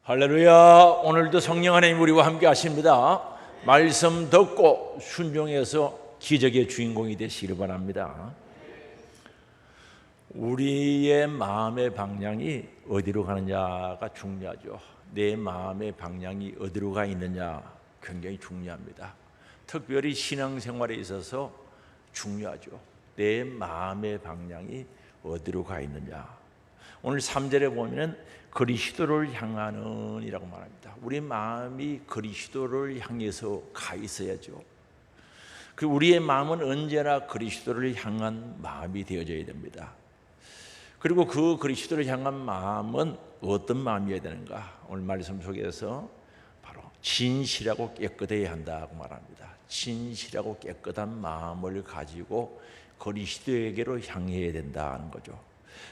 할렐루야. 오늘도 성령 하나님 우리와 함께 하십니다. 말씀 듣고 순종해서 기적의 주인공이 되시기를 바랍니다. 우리의 마음의 방향이 어디로 가느냐가 중요하죠. 내 마음의 방향이 어디로 가 있느냐 굉장히 중요합니다. 특별히 신앙생활에 있어서 중요하죠. 내 마음의 방향이 어디로 가 있느냐. 오늘 3절에 보면 그리스도를 향하는 이라고 말합니다. 우리 마음이 그리스도를 향해서 가 있어야죠. 우리의 마음은 언제나 그리스도를 향한 마음이 되어져야 됩니다. 그리고 그 그리스도를 향한 마음은 어떤 마음이어야 되는가? 오늘 말씀 속에서 바로 진실하고 깨끗해야 한다고 말합니다. 진실하고 깨끗한 마음을 가지고 그리스도에게로 향해야 된다는 거죠.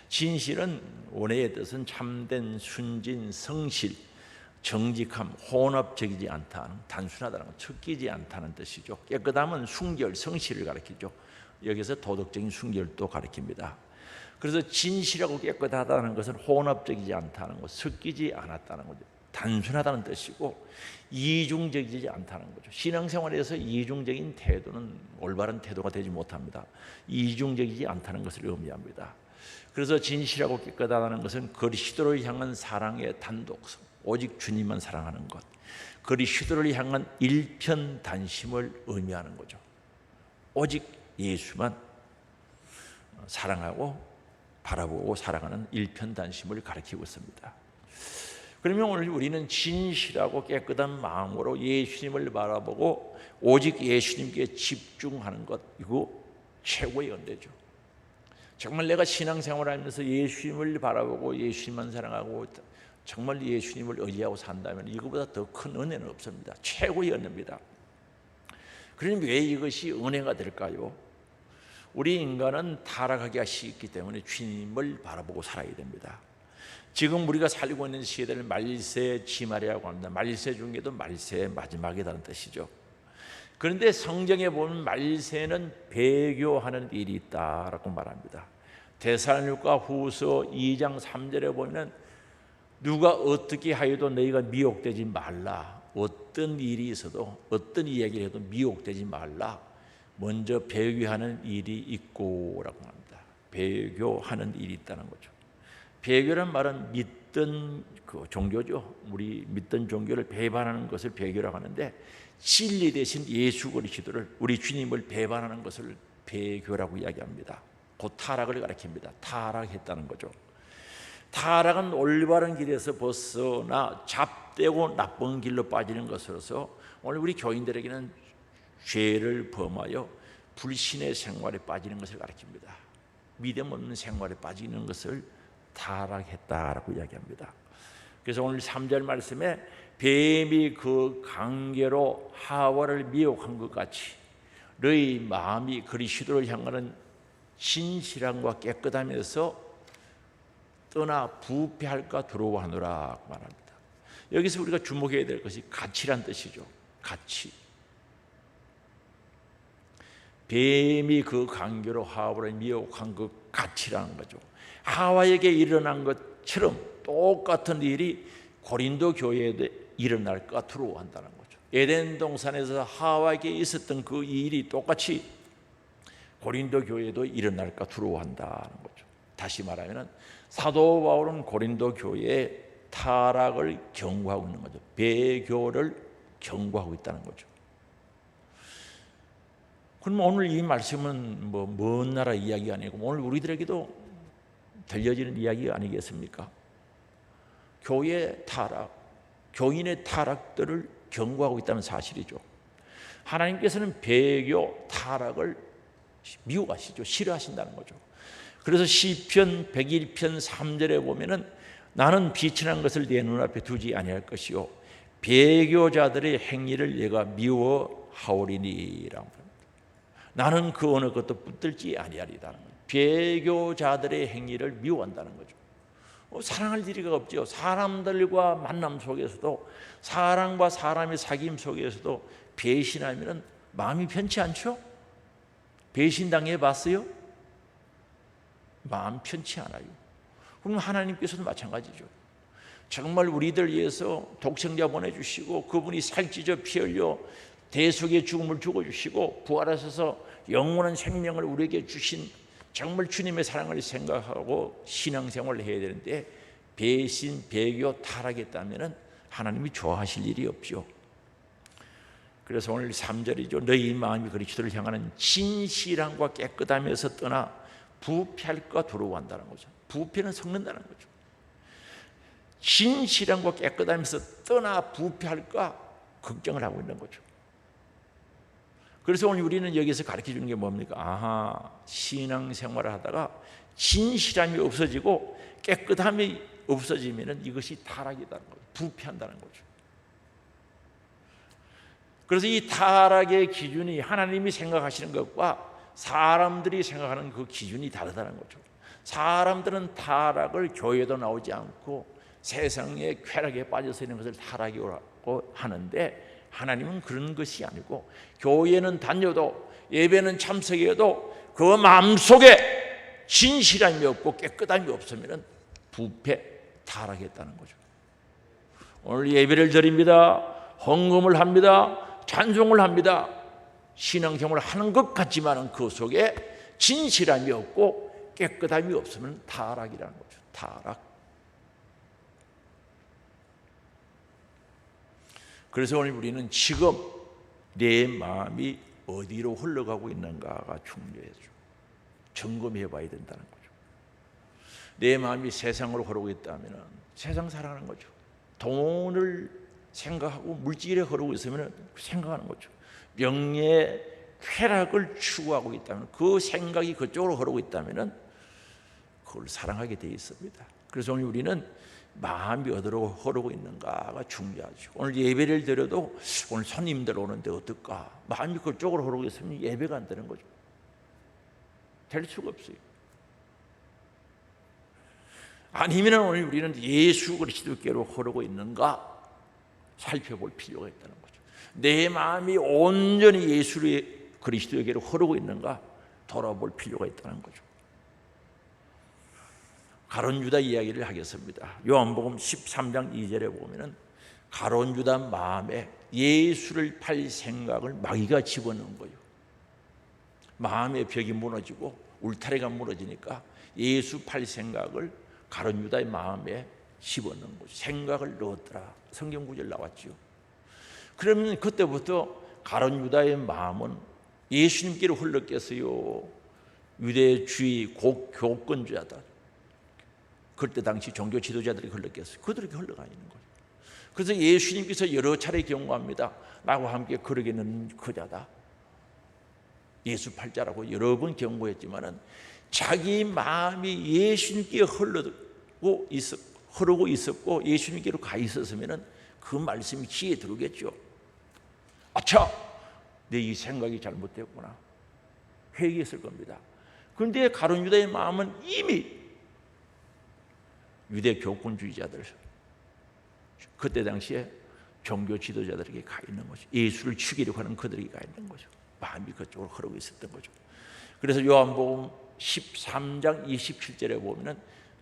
진실은 원어의 뜻은 참된, 순진, 성실, 정직함, 혼합적이지 않다는, 단순하다는 것, 섞이지 않다는 뜻이죠. 깨끗함은 순결, 성실을 가리키죠. 여기서 도덕적인 순결도 가리킵니다. 그래서 진실하고 깨끗하다는 것은 혼합적이지 않다는 것, 섞이지 않았다는 거죠. 단순하다는 뜻이고 이중적이지 않다는 거죠. 신앙생활에서 이중적인 태도는 올바른 태도가 되지 못합니다. 이중적이지 않다는 것을 의미합니다. 그래서 진실하고 깨끗하다는 것은 그리스도를 향한 사랑의 단독성, 오직 주님만 사랑하는 것, 그리스도를 향한 일편단심을 의미하는 거죠. 오직 예수만 사랑하고 바라보고 살아가는 일편단심을 가리키고 있습니다. 그러면 오늘 우리는 진실하고 깨끗한 마음으로 예수님을 바라보고 오직 예수님께 집중하는 것, 이거 최고의 연대죠. 정말 내가 신앙생활을 하면서 예수님을 바라보고 예수님만 사랑하고 정말 예수님을 의지하고 산다면 이거보다 더 큰 은혜는 없습니다. 최고의 은혜입니다. 그러면 왜 이것이 은혜가 될까요? 우리 인간은 타락하기가 쉽기 때문에 주님을 바라보고 살아야 됩니다. 지금 우리가 살고 있는 시대를 말세 지말이라고 합니다. 말세 중에도 말세의 마지막이라는 뜻이죠. 그런데 성경에 보면 말세는 배교하는 일이 있다라고 말합니다. 데살로니가 후서 2장 3절에 보면 누가 어떻게 하여도 너희가 미혹되지 말라. 어떤 일이 있어도 어떤 이야기를 해도 미혹되지 말라. 먼저 배교하는 일이 있고 라고 합니다. 배교하는 일이 있다는 거죠. 배교란 말은 믿던 그 종교죠. 우리 믿던 종교를 배반하는 것을 배교라고 하는데 진리 대신 예수 그리스도를, 우리 주님을 배반하는 것을 배교라고 이야기합니다. 곧 타락을 가리킵니다. 타락했다는 거죠. 타락은 올바른 길에서 벗어나 잡되고 나쁜 길로 빠지는 것으로서 오늘 우리 교인들에게는 죄를 범하여 불신의 생활에 빠지는 것을 가리킵니다. 믿음 없는 생활에 빠지는 것을 타락했다라고 이야기합니다. 그래서 오늘 3절 말씀에 뱀이 그 관계로 하와를 미혹한 것 같이 너희 마음이 그리스도를 향하는 진실함과 깨끗함에서 떠나 부패할까 두려워하노라 말합니다. 여기서 우리가 주목해야 될 것이 가치란 뜻이죠. 가치. 뱀이 그 관계로 하와를 미혹한 그 가치라는 거죠. 하와에게 일어난 것처럼 똑같은 일이 고린도 교회에 일어날까 두려워한다는 거죠. 에덴 동산에서 하와에게 있었던 그 일이 똑같이 고린도 교회에도 일어날까 두려워한다는 거죠. 다시 말하면 사도 바울은 고린도 교회의 타락을 경고하고 있는 거죠. 배교를 경고하고 있다는 거죠. 그럼 오늘 이 말씀은 먼 나라 이야기가 아니고 오늘 우리들에게도 들려지는 이야기 아니겠습니까? 교회의 타락, 교인의 타락들을 경고하고 있다는 사실이죠. 하나님께서는 배교, 타락을 미워하시죠. 싫어하신다는 거죠. 그래서 시편 101편 3절에 보면은 나는 비천한 것을 내 눈앞에 두지 아니할 것이요 배교자들의 행위를 내가 미워하오리니라고 합니다. 나는 그 어느 것도 붙들지 아니하리라는 거예요. 배교자들의 행위를 미워한다는 거죠. 사랑할 일이가 없죠. 사람들과 만남 속에서도, 사람과 사람의 사귐 속에서도 배신하면 마음이 편치 않죠? 배신당해 봤어요? 마음 편치 않아요. 그럼 하나님께서도 마찬가지죠. 정말 우리들 위해서 독생자 보내주시고 그분이 살찌져 피 흘려 대속의 죽음을 죽어주시고 부활하셔서 영원한 생명을 우리에게 주신 정말 주님의 사랑을 생각하고 신앙생활을 해야 되는데 배신, 배교, 타락했다면 하나님이 좋아하실 일이 없죠. 그래서 오늘 3절이죠. 너희 마음이 그리스도를 향하는 진실함과 깨끗함에서 떠나 부패할까 두려워한다는 거죠. 부패는 섞는다는 거죠. 진실함과 깨끗함에서 떠나 부패할까 걱정을 하고 있는 거죠. 그래서 오늘 우리는 여기서 가르쳐 주는 게 뭡니까? 아하, 신앙생활을 하다가 진실함이 없어지고 깨끗함이 없어지면 이것이 타락이다는 거죠. 부패한다는 거죠. 그래서 이 타락의 기준이 하나님이 생각하시는 것과 사람들이 생각하는 그 기준이 다르다는 거죠. 사람들은 타락을 교회도 나오지 않고 세상의 쾌락에 빠져서 있는 것을 타락이라고 하는데 하나님은 그런 것이 아니고 교회는 다녀도 예배는 참석해도 그 마음속에 진실함이 없고 깨끗함이 없으면 부패, 타락했다는 거죠. 오늘 예배를 드립니다. 헌금을 합니다. 찬송을 합니다. 신앙생활을 하는 것 같지만 그 속에 진실함이 없고 깨끗함이 없으면 타락이라는 거죠. 타락. 그래서 오늘 우리는 지금 내 마음이 어디로 흘러가고 있는가가 중요해요. 점검해 봐야 된다는 거죠. 내 마음이 세상으로 흐르고 있다면 세상 살아가는 거죠. 돈을 생각하고 물질에 흐르고 있으면 생각하는 거죠. 명예, 쾌락을 추구하고 있다면 그 생각이 그쪽으로 흐르고 있다면 그걸 사랑하게 되어 있습니다. 그래서 오늘 우리는 마음이 어디로 흐르고 있는가가 중요하죠. 오늘 예배를 드려도 오늘 손님들 오는데 어떨까? 마음이 그쪽으로 흐르고 있으면 예배가 안 되는 거죠. 될 수가 없어요. 아니면 오늘 우리는 예수 그리스도께로 흐르고 있는가 살펴볼 필요가 있다는 거죠. 내 마음이 온전히 예수 그리스도에게로 흐르고 있는가 돌아볼 필요가 있다는 거죠. 가룟 유다 이야기를 하겠습니다. 요한복음 13장 2절에 보면은 가룟 유다 마음에 예수를 팔 생각을 마귀가 집어넣은 거예요. 마음의 벽이 무너지고 울타리가 무너지니까 예수 팔 생각을 가룟 유다의 마음에 집어넣은 거죠. 생각을 넣었더라. 성경 구절 나왔죠. 그러면 그때부터 가룟 유다의 마음은 예수님께로 흘렀겠어요. 유대주의 교권주의다. 그때 당시 종교 지도자들이 흘렀겠어요. 그들에게 흘러가 있는 거예요. 그래서 예수님께서 여러 차례 경고합니다. 나와 함께 걸어가는 그자다. 예수 팔자라고 여러 번 경고했지만은 자기 마음이 예수님께 흐르고 있었고 예수님께로 가 있었으면은 그 말씀이 귀에 들어오겠죠. 아차, 내 이 생각이 잘못됐구나. 회개했을 겁니다. 그런데 가룟 유다의 마음은 이미 유대 교권주의자들, 그때 당시에 종교 지도자들에게 가 있는 거죠. 예수를 죽이려고 하는 그들에게 가 있는 거죠. 마음이 그쪽으로 흐르고 있었던 거죠. 그래서 요한복음 13장 27절에 보면은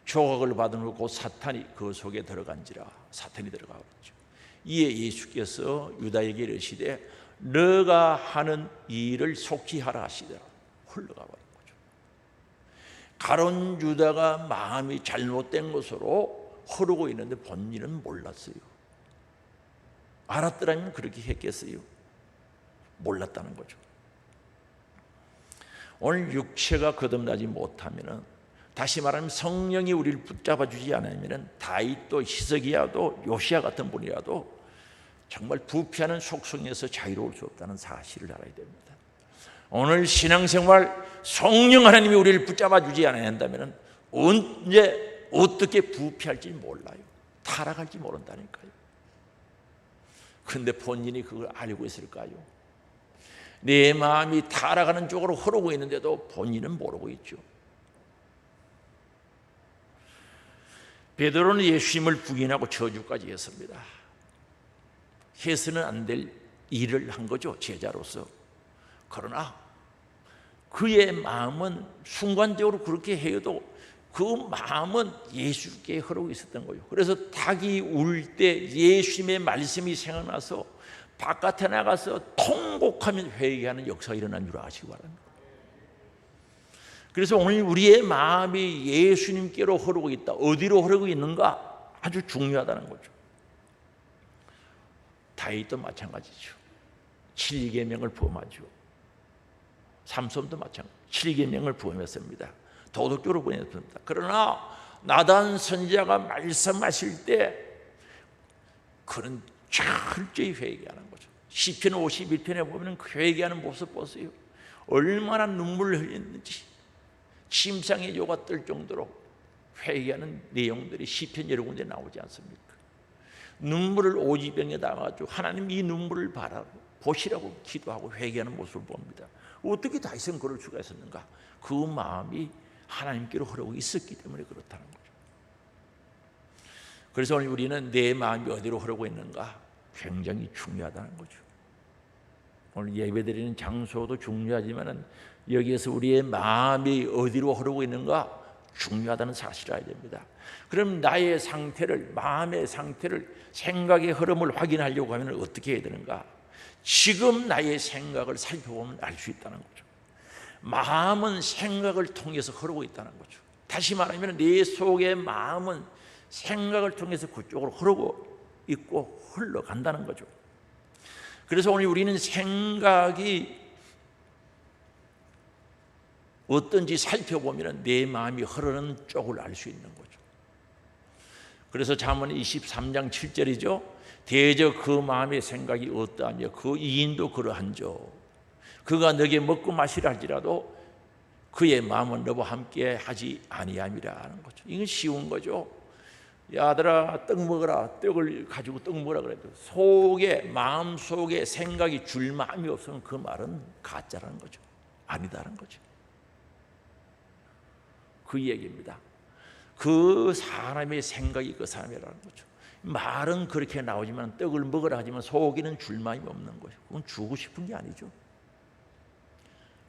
조각을 받은 후 곧 사탄이 그 속에 들어간지라. 사탄이 들어가 버렸죠. 이에 예수께서 유다에게 이르시되 너가 하는 일을 속히 하라 하시더라. 흘러가 버린 거죠. 가룟 유다가 마음이 잘못된 것으로 흐르고 있는데 본인은 몰랐어요. 알았더라면 그렇게 했겠어요? 몰랐다는 거죠. 오늘 육체가 거듭나지 못하면, 다시 말하면 성령이 우리를 붙잡아 주지 않으면 다윗도 히스기야도 요시야 같은 분이라도 정말 부패하는 속성에서 자유로울 수 없다는 사실을 알아야 됩니다. 오늘 신앙생활 성령 하나님이 우리를 붙잡아 주지 않아야 한다면 언제 어떻게 부패할지 몰라요. 타락할지 모른다니까요. 그런데 본인이 그걸 알고 있을까요? 내 마음이 타락하는 쪽으로 흐르고 있는데도 본인은 모르고 있죠. 베드로는 예수님을 부인하고 저주까지 했습니다. 해서는 안 될 일을 한 거죠, 제자로서. 그러나 그의 마음은 순간적으로 그렇게 해도 그 마음은 예수께 흐르고 있었던 거예요. 그래서 닭이 울 때 예수님의 말씀이 생각나서 바깥에 나가서 통곡하며 회개하는 역사가 일어난 줄 아시기 바랍니다. 그래서 오늘 우리의 마음이 예수님께로 흐르고 있다. 어디로 흐르고 있는가? 아주 중요하다는 거죠. 다윗도 마찬가지죠. 7계명을 범하죠. 삼손도 마찬가지. 7계명을 범했습니다. 도덕적으로 범했습니다. 그러나 나단 선지자가 말씀하실 때 그는 철저히 회개하는 거죠. 시편 51편에 보면 그 회개하는 모습 보세요. 얼마나 눈물을 흘렸는지 심상의 요가 뜰 정도로 회개하는 내용들이 시편 여러 군데 나오지 않습니까? 눈물을 오지병에 담아가지고 하나님 이 눈물을 보시라고 기도하고 회개하는 모습을 봅니다. 어떻게 다윗은 그럴 수가 있었는가? 그 마음이 하나님께로 흐르고 있었기 때문에 그렇다는 거죠. 그래서 오늘 우리는 내 마음이 어디로 흐르고 있는가 굉장히 중요하다는 거죠. 오늘 예배드리는 장소도 중요하지만 여기에서 우리의 마음이 어디로 흐르고 있는가 중요하다는 사실을 알아야 됩니다. 그럼 나의 상태를, 마음의 상태를, 생각의 흐름을 확인하려고 하면 어떻게 해야 되는가? 지금 나의 생각을 살펴보면 알 수 있다는 거죠. 마음은 생각을 통해서 흐르고 있다는 거죠. 다시 말하면 내 속의 마음은 생각을 통해서 그쪽으로 흐르고 있고 흘러간다는 거죠. 그래서 오늘 우리는 생각이 어떤지 살펴보면 내 마음이 흐르는 쪽을 알 수 있는 거죠. 그래서 잠언 23장 7절이죠. 대저 그 마음의 생각이 어떠하며 그 이인도 그러한저. 그가 너에게 먹고 마시라 할지라도 그의 마음은 너와 함께 하지 아니함이라 하는 거죠. 이건 쉬운 거죠. 야 아들아 떡 먹어라. 떡을 가지고 떡 먹으라 그래도 속에, 마음 속에 생각이 줄 마음이 없으면 그 말은 가짜라는 거죠. 아니다라는 거죠. 그 얘기입니다. 그 사람의 생각이 그 사람이라는 거죠. 말은 그렇게 나오지만 떡을 먹으라 하지만 속에는 줄 마음이 없는 거죠. 그건 주고 싶은 게 아니죠.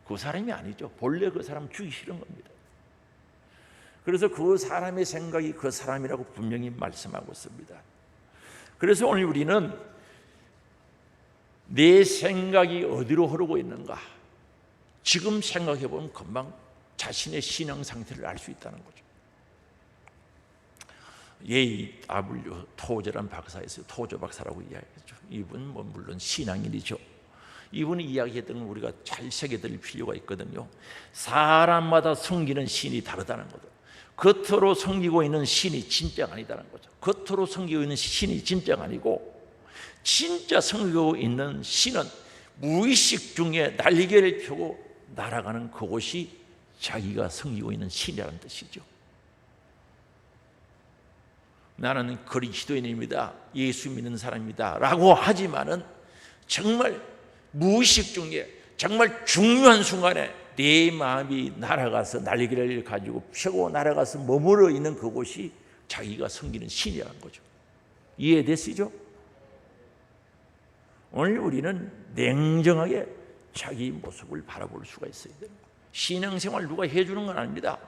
그 사람이 아니죠. 본래 그 사람 주기 싫은 겁니다. 그래서 그 사람의 생각이 그 사람이라고 분명히 말씀하고 있습니다. 그래서 오늘 우리는 내 생각이 어디로 흐르고 있는가 지금 생각해 보면 금방 자신의 신앙 상태를 알 수 있다는 거죠. 예이 아블류 토저란 박사가 있어요. 토저 박사라고 이야기했죠. 이분 물론 신앙인이죠. 이분이 이야기했던 건 우리가 잘 새겨들 필요가 있거든요. 사람마다 섬기는 신이 다르다는 거죠. 겉으로 섬기고 있는 신이 진짜가 아니다는 거죠. 겉으로 섬기고 있는 신이 진짜가 아니고 진짜 섬기고 있는 신은 무의식 중에 날개를 펴고 날아가는 그곳이 자기가 섬기고 있는 신이라는 뜻이죠. 나는 그리스도인입니다. 예수 믿는 사람입니다. 라고 하지만은 정말 무의식 중에 정말 중요한 순간에 내 마음이 날아가서 날개를 가지고 펴고 날아가서 머물러 있는 그곳이 자기가 섬기는 신이라는 거죠. 이해되시죠? 오늘 우리는 냉정하게 자기 모습을 바라볼 수가 있어야 돼요. 신앙생활 누가 해주는 건 아닙니다.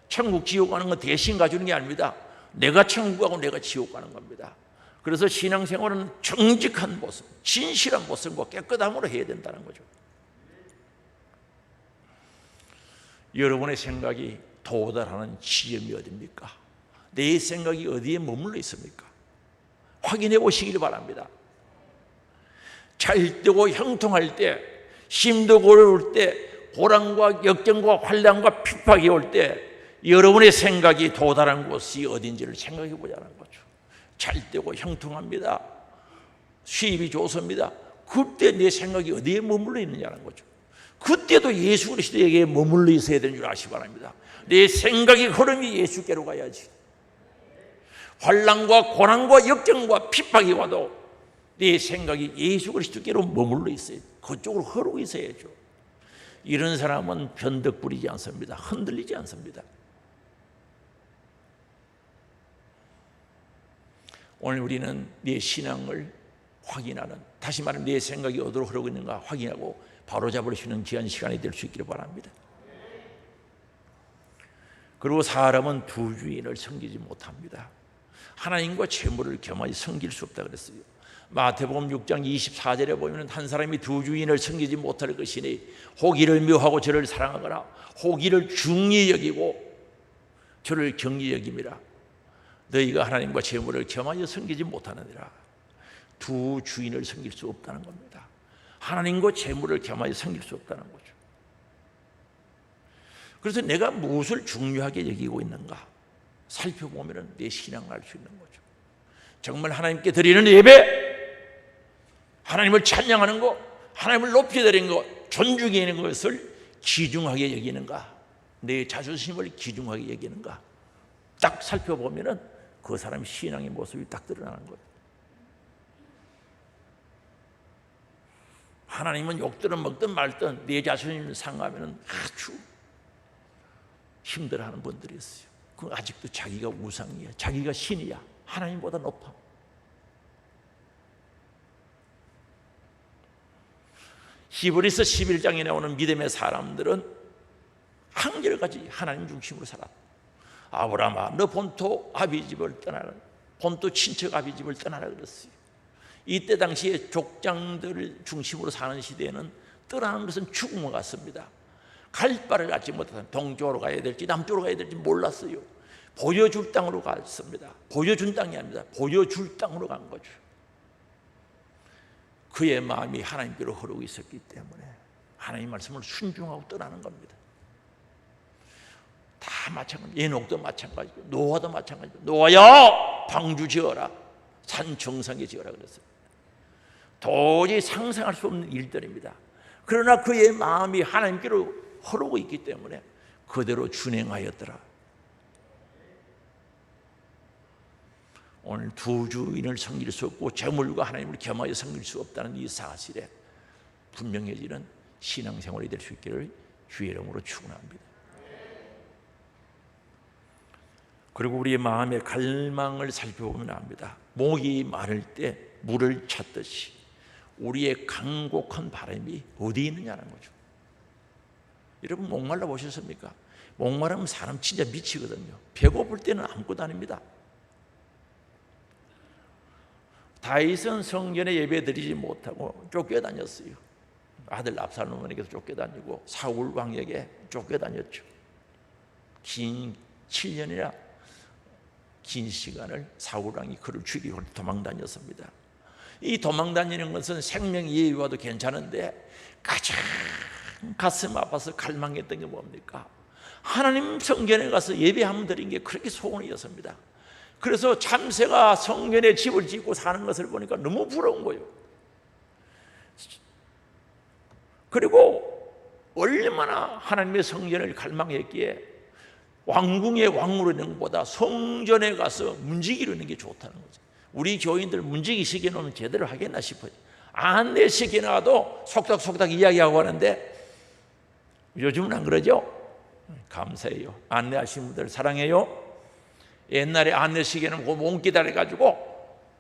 천국 지옥 가는 건 대신 가주는 게 아닙니다. 내가 천국 가고 내가 지옥 가는 겁니다. 그래서 신앙생활은 정직한 모습, 진실한 모습과 깨끗함으로 해야 된다는 거죠. 여러분의 생각이 도달하는 지점이 어디입니까? 내 생각이 어디에 머물러 있습니까? 확인해 보시길 바랍니다. 잘 때고 형통할 때, 심도 어려울 때, 고난과 역경과 환난과 핍박이 올 때 여러분의 생각이 도달한 곳이 어딘지를 생각해 보자는 거죠. 잘 때고 형통합니다. 수입이 좋습니다. 그때 내 생각이 어디에 머물러 있느냐는 거죠. 그때도 예수 그리스도에게 머물러 있어야 되는 줄 아시기 바랍니다. 내 생각의 흐름이 예수께로 가야지. 환난과 고난과 역경과 핍박이 와도 내 생각이 예수 그리스도께로 머물러 있어야 돼. 그쪽으로 흐르고 있어야죠. 이런 사람은 변덕 부리지 않습니다. 흔들리지 않습니다. 오늘 우리는 내 신앙을 확인하는, 다시 말하면 내 생각이 어디로 흐르고 있는가 확인하고 바로잡을 수 있는 귀한 시간이 될 수 있기를 바랍니다. 그리고 사람은 두 주인을 섬기지 못합니다. 하나님과 재물을 겸하여 섬길 수 없다 그랬어요. 마태복음 6장 24절에 보면 한 사람이 두 주인을 섬기지 못할 것이니 호기를 묘하고 저를 사랑하거나 호기를 중히 여기고 저를 경히 여김이라. 너희가 하나님과 재물을 겸하여 섬기지 못하느니라. 두 주인을 섬길 수 없다는 겁니다. 하나님과 재물을 겸하여 섬길 수 없다는 거죠. 그래서 내가 무엇을 중요하게 여기고 있는가 살펴보면 내 신앙을 알 수 있는 거죠. 정말 하나님께 드리는 예배, 하나님을 찬양하는 것, 하나님을 높이 드리는 것, 존중해 있는 것을 귀중하게 여기는가, 내 자존심을 귀중하게 여기는가 딱 살펴보면 그 사람의 신앙의 모습이 딱 드러나는 거예요. 하나님은 욕들은 먹든 말든 내 자존심을 상하면 아주 힘들어하는 분들이 있어요. 그 아직도 자기가 우상이야, 자기가 신이야, 하나님보다 높아. 히브리서 11장에 나오는 믿음의 사람들은 한결같이 하나님 중심으로 살았다. 아브라함아, 너 본토 아비 집을 떠나라, 본토 친척 아비 집을 떠나라 그랬어요. 이때 당시에 족장들 중심으로 사는 시대에는 떠나는 것은 죽음과 같습니다. 갈 바를 갖지 못하다 동쪽으로 가야 될지 남쪽으로 가야 될지 몰랐어요. 보여줄 땅으로 갔습니다. 보여준 땅이 아닙니다. 보여줄 땅으로 간 거죠. 그의 마음이 하나님께로 흐르고 있었기 때문에 하나님 말씀을 순종하고 떠나는 겁니다. 다 마찬가지. 에녹도 마찬가지고 노아도 마찬가지고 노아야 방주 지어라, 산 정상에 지어라 그랬어요. 도저히 상상할 수 없는 일들입니다. 그러나 그의 마음이 하나님께로 흐르고 있기 때문에 그대로 준행하였더라. 오늘 두 주인을 섬길 수 없고 재물과 하나님을 겸하여 섬길 수 없다는 이 사실에 분명해지는 신앙생활이 될 수 있기를 주의 이름으로 축원합니다. 그리고 우리의 마음의 갈망을 살펴보면 압니다. 목이 마를 때 물을 찾듯이 우리의 간곡한 바람이 어디 있느냐는 거죠. 여러분 목말라 보셨습니까? 목마르면 사람 진짜 미치거든요. 배고플 때는 아무것도 아닙니다. 다윗은 성전에 예배 드리지 못하고 쫓겨다녔어요. 아들 압살롬에게도 쫓겨다니고 사울 왕에게 쫓겨다녔죠. 긴 7년이나 긴 시간을 사울 왕이 그를 죽이고 도망다녔습니다. 이 도망다니는 것은 생명 이해와도 괜찮은데 가장 가슴 아파서 갈망했던 게 뭡니까? 하나님 성전에 가서 예배하면 드린 게 그렇게 소원이었습니다. 그래서 참새가 성전에 집을 짓고 사는 것을 보니까 너무 부러운 거예요. 그리고 얼마나 하나님의 성전을 갈망했기에 왕궁의 왕으로 있는 것보다 성전에 가서 문지기로 있는 게 좋다는 거죠. 우리 교인들 문지기 시켜놓으면 제대로 하겠나 싶어요. 안내 시켜놔도 속닥속닥 이야기하고 하는데 요즘은 안 그러죠? 감사해요. 안내하시는 분들 사랑해요. 옛날에 안내 시켜놓고 못 기다려가지고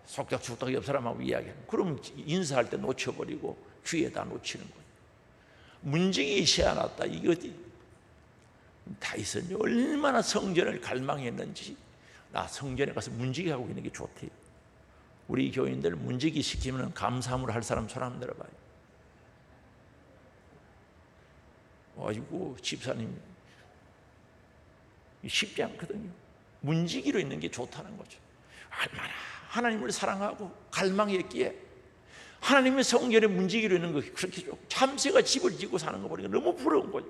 속닥속닥 옆 사람하고 이야기하면 그러면 인사할 때 놓쳐버리고 귀에다 놓치는 거예요. 문지기 시켜놨다. 이게 어디? 다윗은 얼마나 성전을 갈망했는지 나 성전에 가서 문지기 하고 있는 게 좋대요. 우리 교인들 문지기 시키면 감사함으로 할 사람 손 한번 들어봐요. 아이고 집사님 쉽지 않거든요. 문지기로 있는 게 좋다는 거죠. 얼마나 하나님을 사랑하고 갈망했기에 하나님의 성전에 문지기로 있는 거 그렇게 좋고 참새가 집을 짓고 사는 거 보니까 너무 부러운 거죠.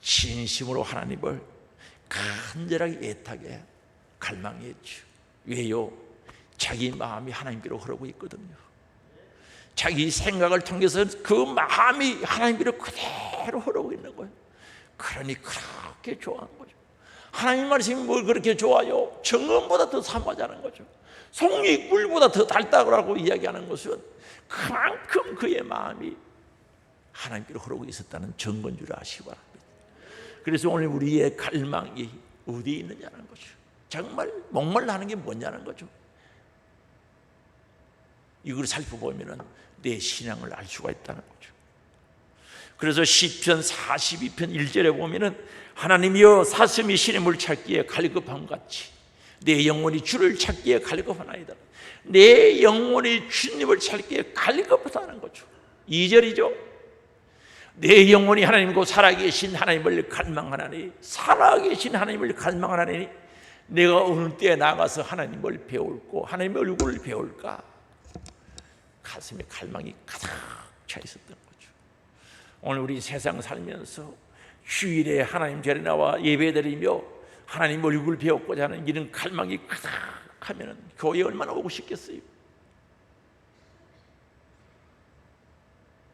진심으로 하나님을 간절하게 애타게 갈망했죠. 왜요? 자기 마음이 하나님께로 흐르고 있거든요. 자기 생각을 통해서 그 마음이 하나님께로 그대로 흐르고 있는 거예요. 그러니 그렇게 좋아하는 거죠. 하나님 말씀이 뭘 그렇게 좋아요? 정금보다 더 사모하자는 거죠. 송이 꿀보다 더 달다고 이야기하는 것은 그만큼 그의 마음이 하나님께로 흐르고 있었다는 증거인 줄 아시기 바랍니다. 그래서 오늘 우리의 갈망이 어디에 있느냐는 거죠. 정말 목말라 하는 게 뭐냐는 거죠. 이걸 살펴보면 내 신앙을 알 수가 있다는 거죠. 그래서 시편 42편 1절에 보면은 하나님이여 사슴이 시냇물을 찾기에 갈급함 같이 내 영혼이 주를 찾기에 갈급하나이다. 내 영혼이 주님을 찾기에 갈급하다는 거죠. 2절이죠. 내 영혼이 하나님과 살아계신 하나님을 갈망하나니, 살아계신 하나님을 갈망하나니 내가 어느 때에 나가서 하나님을 배울고 하나님의 얼굴을 배울까? 가슴에 갈망이 가득 차 있었던 거죠. 오늘 우리 세상 살면서 휴일에 하나님 절에 나와 예배드리며 하나님 얼굴을 배우고자 하는 이런 갈망이 가득하면 교회에 얼마나 오고 싶겠어요?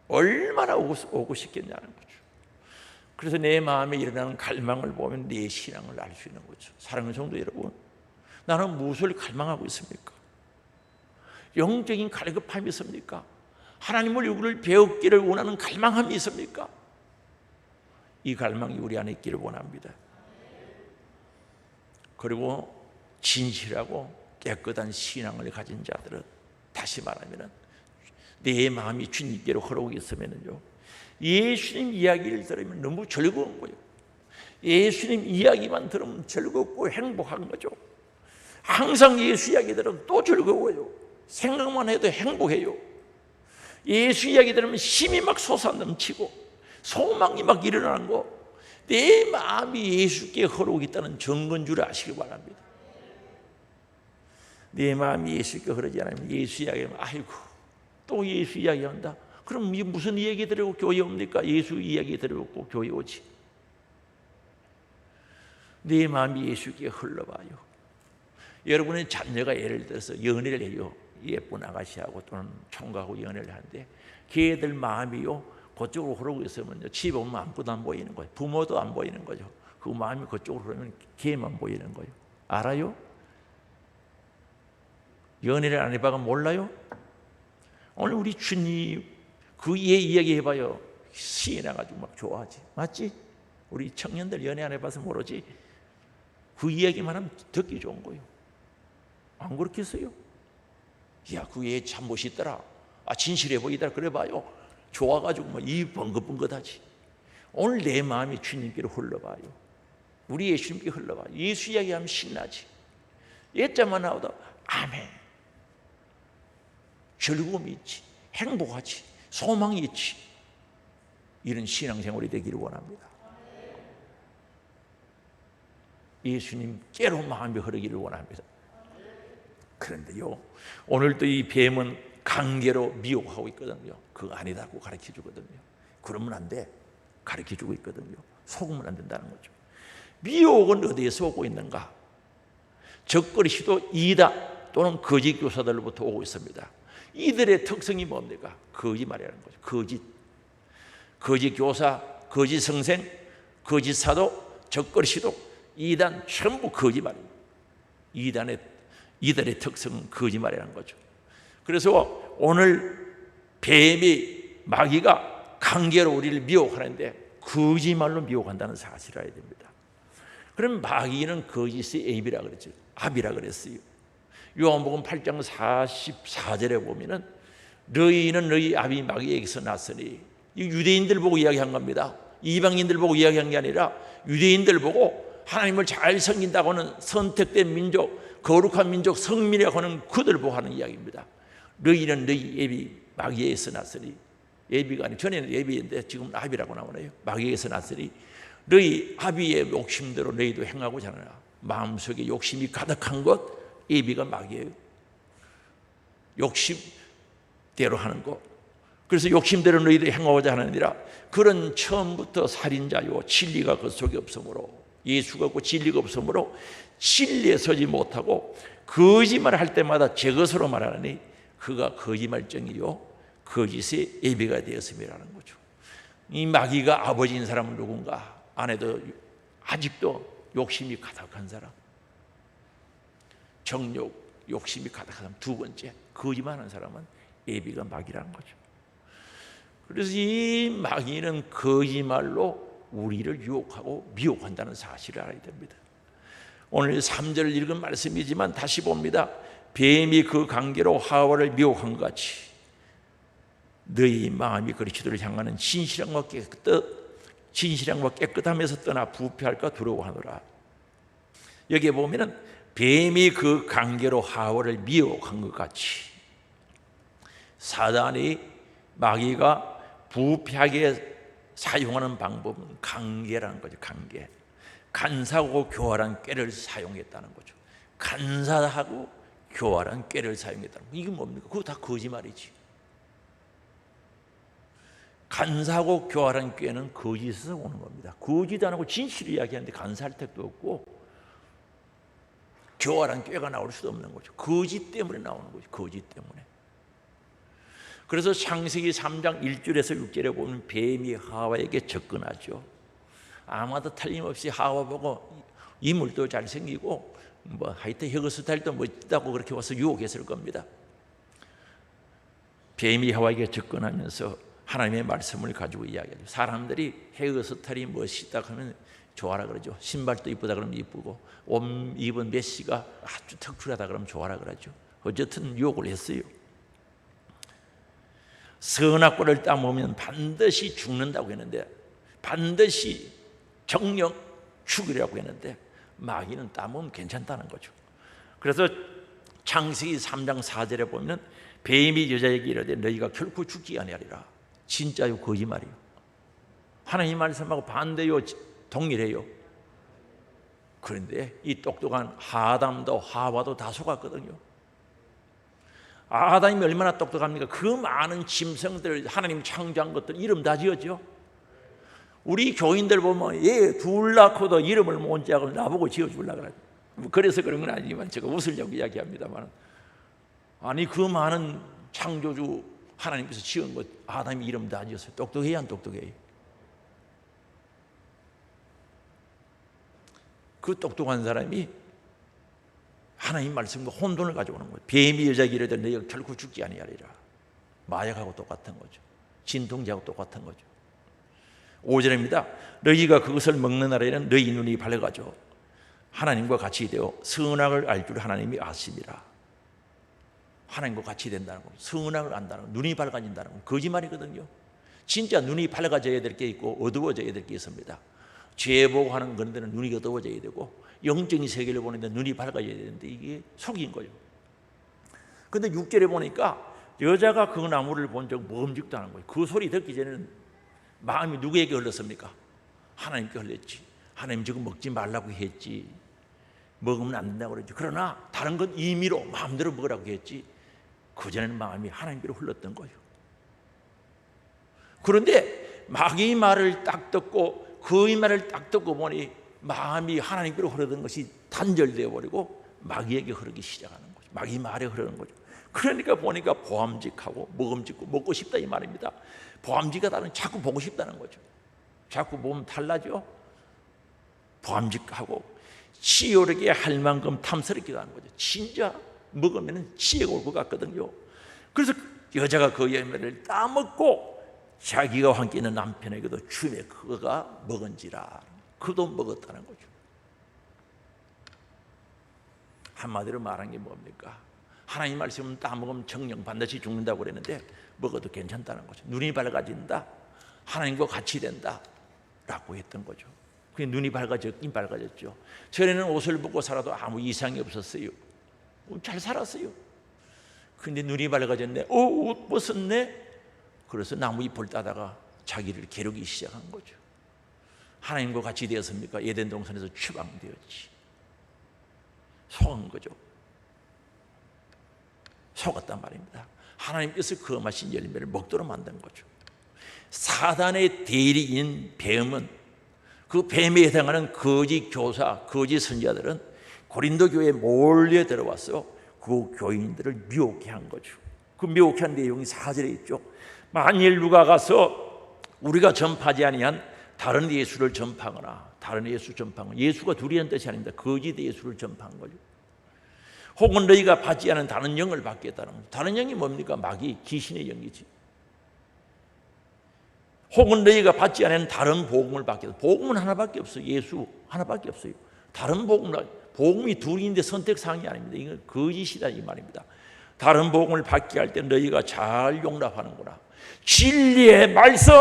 얼마나 오고 싶겠냐는 거죠. 그래서 내 마음에 일어나는 갈망을 보면 내 신앙을 알 수 있는 거죠. 사랑하는 성도 여러분, 나는 무엇을 갈망하고 있습니까? 영적인 갈급함이 있습니까? 하나님의 얼굴을 배우기를 원하는 갈망함이 있습니까? 이 갈망이 우리 안에 있기를 원합니다. 그리고 진실하고 깨끗한 신앙을 가진 자들은, 다시 말하면 내 마음이 주님께로 흐르고 있으면요, 예수님 이야기를 들으면 너무 즐거운 거예요. 예수님 이야기만 들으면 즐겁고 행복한 거죠. 항상 예수 이야기 들으면 또 즐거워요. 생각만 해도 행복해요. 예수 이야기 들으면 힘이 막 솟아넘치고 소망이 막 일어나는 거, 내 마음이 예수께 흐르고 있다는 증거인 줄 아시기 바랍니다. 내 마음이 예수께 흐르지 않으면 예수 이야기하면 아이고 또 예수 이야기한다. 그럼 이게 무슨 이야기 들으고 교회 옵니까? 예수 이야기 들으고 교회 오지. 내 마음이 예수께 흘러봐요. 여러분의 자녀가 예를 들어서 연애를 해요. 예쁜 아가씨하고 또는 총각하고 연애를 하는데 걔들 마음이요 그쪽으로 흐르고 있으면요, 집에 오면 아무것도 안 보이는 거예요. 부모도 안 보이는 거죠. 그 마음이 그쪽으로 흐르면 걔만 보이는 거예요. 알아요? 연애를 안 해봐가 몰라요? 오늘 우리 주님 그 이야기 해봐요. 시인해가지고 막 좋아하지. 맞지? 우리 청년들 연애 안 해봐서 모르지. 그 이야기만 하면 듣기 좋은 거예요. 안 그렇겠어요? 야, 그 얘 참 멋있더라. 아, 진실해 보이더라. 그래 봐요. 좋아가지고 막 이 번긋번긋하지. 오늘 내 마음이 주님께로 흘러봐요. 우리 예수님께 흘러봐요. 예수 이야기하면 신나지. 예자만 나오다 아멘. 즐거움이 있지. 행복하지. 소망이 있지. 이런 신앙생활이 되기를 원합니다. 예수님께로 마음이 흐르기를 원합니다. 그런데요, 오늘도 이 뱀은 강제로 미혹하고 있거든요. 그거 아니다고 가르쳐 주거든요. 그러면 안 돼. 가르쳐 주고 있거든요. 속으면 안 된다는 거죠. 미혹은 어디에서 오고 있는가? 적그리스도 이다 또는 거짓 교사들로부터 오고 있습니다. 이들의 특성이 뭡니까? 거짓말이라는 거죠. 거짓 교사, 거짓 선생, 거짓 사도, 적그리스도, 이단 전부 거짓말입니다. 이들의 특성은 거짓말이라는 거죠. 그래서 오늘 뱀이, 마귀가 강제로 우리를 미혹하는데 거짓말로 미혹한다는 사실을 알아야 됩니다. 그럼 마귀는 거짓의 애비라 그랬죠. 압이라 그랬어요. 요한복음 8장 44절에 보면은 너희는 너희 아비 마귀에게서 났으니, 이 유대인들 보고 이야기한 겁니다. 이방인들 보고 이야기한 게 아니라 유대인들 보고 하나님을 잘 섬긴다고 하는 선택된 민족, 거룩한 민족, 성민이라고 하는 그들 보고 하는 이야기입니다. 너희는 너희 애비 마귀에게서 났으니, 애비가 아니 전에는 애비인데 지금 아비라고 나오네요. 마귀에게서 났으니 너희 아비의 욕심대로 너희도 행하고자 하느라. 마음속에 욕심이 가득한 것, 애비가 마귀예요. 욕심대로 하는 것. 그래서 욕심대로 너희도 행하고자 하느니라. 그런 처음부터 살인자요 진리가 그 속에 없으므로, 예수가 없고 진리가 없으므로 진리에 서지 못하고 거짓말 할 때마다 제 것으로 말하니 그가 거짓말쟁이요 거짓의 애비가 되었음이라는 거죠. 이 마귀가 아버지인 사람은 누군가? 아내도 아직도 욕심이 가득한 사람, 정욕, 욕심이 가득한 사람. 두 번째, 거짓말하는 사람은 애비가 마귀라는 거죠. 그래서 이 마귀는 거짓말로 우리를 유혹하고 미혹한다는 사실을 알아야 됩니다. 오늘 3절을 읽은 말씀이지만 다시 봅니다. 뱀이 그 관계로 하와를 미혹한 것 같이 너희 마음이 그리스도를 향하는 진실함과 깨끗함에서 떠나 부패할까 두려워하노라. 여기에 보면은 뱀이 그 관계로 하와를 미혹한 것 같이 사단이 마귀가 부패하게 사용하는 방법은 관계라는 거죠. 관계. 간사하고 교활한 꾀를 사용했다는 거죠. 간사하고 교활한 꾀를 사용했다는 거. 이게 뭡니까? 그거 다 거짓말이지. 간사하고 교활한 꾀는 거짓에서 오는 겁니다. 거짓 안 하고 진실을 이야기하는데 간사할 택도 없고 교활한 꾀가 나올 수도 없는 거죠. 거짓 때문에 나오는 거죠. 거짓 때문에. 그래서 창세기 3장 1절에서 6절에 보면 뱀이 하와에게 접근하죠. 아마도 틀림없이 하와 보고 이물도 잘생기고 뭐 하여튼 헤어스타일도 멋지다고 그렇게 와서 유혹했을 겁니다. 뱀이 하와에게 접근하면서 하나님의 말씀을 가지고 이야기하죠. 사람들이 헤어스타일이 멋있다 하면 좋아라 그러죠. 신발도 이쁘다 그러면 이쁘고 옷 입은 메시가 아주 특출하다 그러면 좋아라 그러죠. 어쨌든 유혹을 했어요. 선악과를 따먹으면 반드시 죽는다고 했는데, 반드시 정령 죽으려고 했는데 마귀는 따먹으면 괜찮다는 거죠. 그래서 창세기 3장 4절에 보면 뱀이 여자에게 이르되 너희가 결코 죽지 아니하리라. 진짜요 거짓말이요? 하나님 말씀하고 반대요 동일해요? 그런데 이 똑똑한 아담도 하와도 다 속았거든요. 아담이 얼마나 똑똑합니까? 그 많은 짐승들, 하나님 창조한 것들 이름 다 지었죠. 우리 교인들 보면 얘 둘 낳고도 이름을 못 지하고 나보고 지어주려고 그러죠. 그래서 그런 건 아니지만 제가 웃으려고 이야기합니다만, 아니 그 많은 창조주 하나님께서 지은 것 아담이 이름 다 지었어요. 똑똑해야 안 똑똑해요? 그 똑똑한 사람이 하나님 말씀과 혼돈을 가져오는 거예요. 뱀이 여자에게 이르되 너희가 결코 죽지 아니하리라. 마약하고 똑같은 거죠. 진통제하고 똑같은 거죠. 5절입니다. 너희가 그것을 먹는 날에는 너희 눈이 밝아져 하나님과 같이 되어 선악을 알 줄 하나님이 아심이라. 하나님과 같이 된다는 겁니다. 선악을 안다는 거, 눈이 밝아진다는 거 거짓말이거든요. 진짜 눈이 밝아져야 될 게 있고 어두워져야 될 게 있습니다. 죄 보고 하는 그런 데는 눈이 어두워져야 되고 영적인 세계를 보는데 눈이 밝아져야 되는데 이게 속인 거예요. 그런데 6절에 보니까 여자가 그 나무를 본 적 먹음직도 하는 거예요. 그 소리 듣기 전에는 마음이 누구에게 흘렀습니까? 하나님께 흘렸지. 하나님 지금 먹지 말라고 했지. 먹으면 안 된다고 그랬지. 그러나 다른 건 임의로 마음대로 먹으라고 했지. 그전에는 마음이 하나님께로 흘렀던 거예요. 그런데 마귀의 말을 딱 듣고 그의 말을 딱 듣고 보니 마음이 하나님께로 흐르던 것이 단절되어 버리고 마귀에게 흐르기 시작하는 거죠. 마귀 말에 흐르는 거죠. 그러니까 보니까 보암직하고 먹음직고 먹고 싶다 이 말입니다. 보암직하다는 자꾸 보고 싶다는 거죠. 자꾸 보면 탈나죠. 보암직하고 치욕하게 할 만큼 탐스럽기도 하는 거죠. 진짜 먹으면 치욕 올 것 같거든요. 그래서 여자가 그 열매를 따먹고 자기가 함께 있는 남편에게도 주매 그가 먹은지라. 그도 먹었다는 거죠. 한마디로 말한 게 뭡니까? 하나님 말씀은 따먹으면 정령 반드시 죽는다고 그랬는데 먹어도 괜찮다는 거죠. 눈이 밝아진다, 하나님과 같이 된다 라고 했던 거죠. 그게 눈이 밝아졌긴 밝아졌죠. 전에는 옷을 벗고 살아도 아무 이상이 없었어요. 잘 살았어요. 근데 눈이 밝아졌네. 옷 벗었네. 그래서 나무 잎을 따다가 자기를 겨루기 시작한 거죠. 하나님과 같이 되었습니까? 에덴 동산에서 추방되었지. 속은 거죠. 속았단 말입니다. 하나님께서 거하신 열매를 먹도록 만든 거죠. 사단의 대리인 뱀은, 그 뱀에 해당하는 거짓 교사, 거짓 선지자들은 고린도 교회에 몰려 들어와서 그 교인들을 미혹해 한 거죠. 그 미혹해 한 내용이 4절에 있죠. 만일 누가 가서 우리가 전파하지 아니한 다른 예수를 전파하거나, 다른 예수 전파하거나, 예수가 둘이라는 뜻이 아닙니다. 거짓 예수를 전파한 거죠. 혹은 너희가 받지 않은 다른 영을 받겠다는 거죠. 다른 영이 뭡니까? 마귀, 귀신의 영이지. 혹은 너희가 받지 않은 다른 복음을 받겠다. 복음은 하나밖에 없어요. 예수 하나밖에 없어요. 다른 복음이 둘인데 선택사항이 아닙니다. 이건 거짓이다 이 말입니다. 다른 복음을 받게 할 때 너희가 잘 용납하는구나. 진리의 말씀,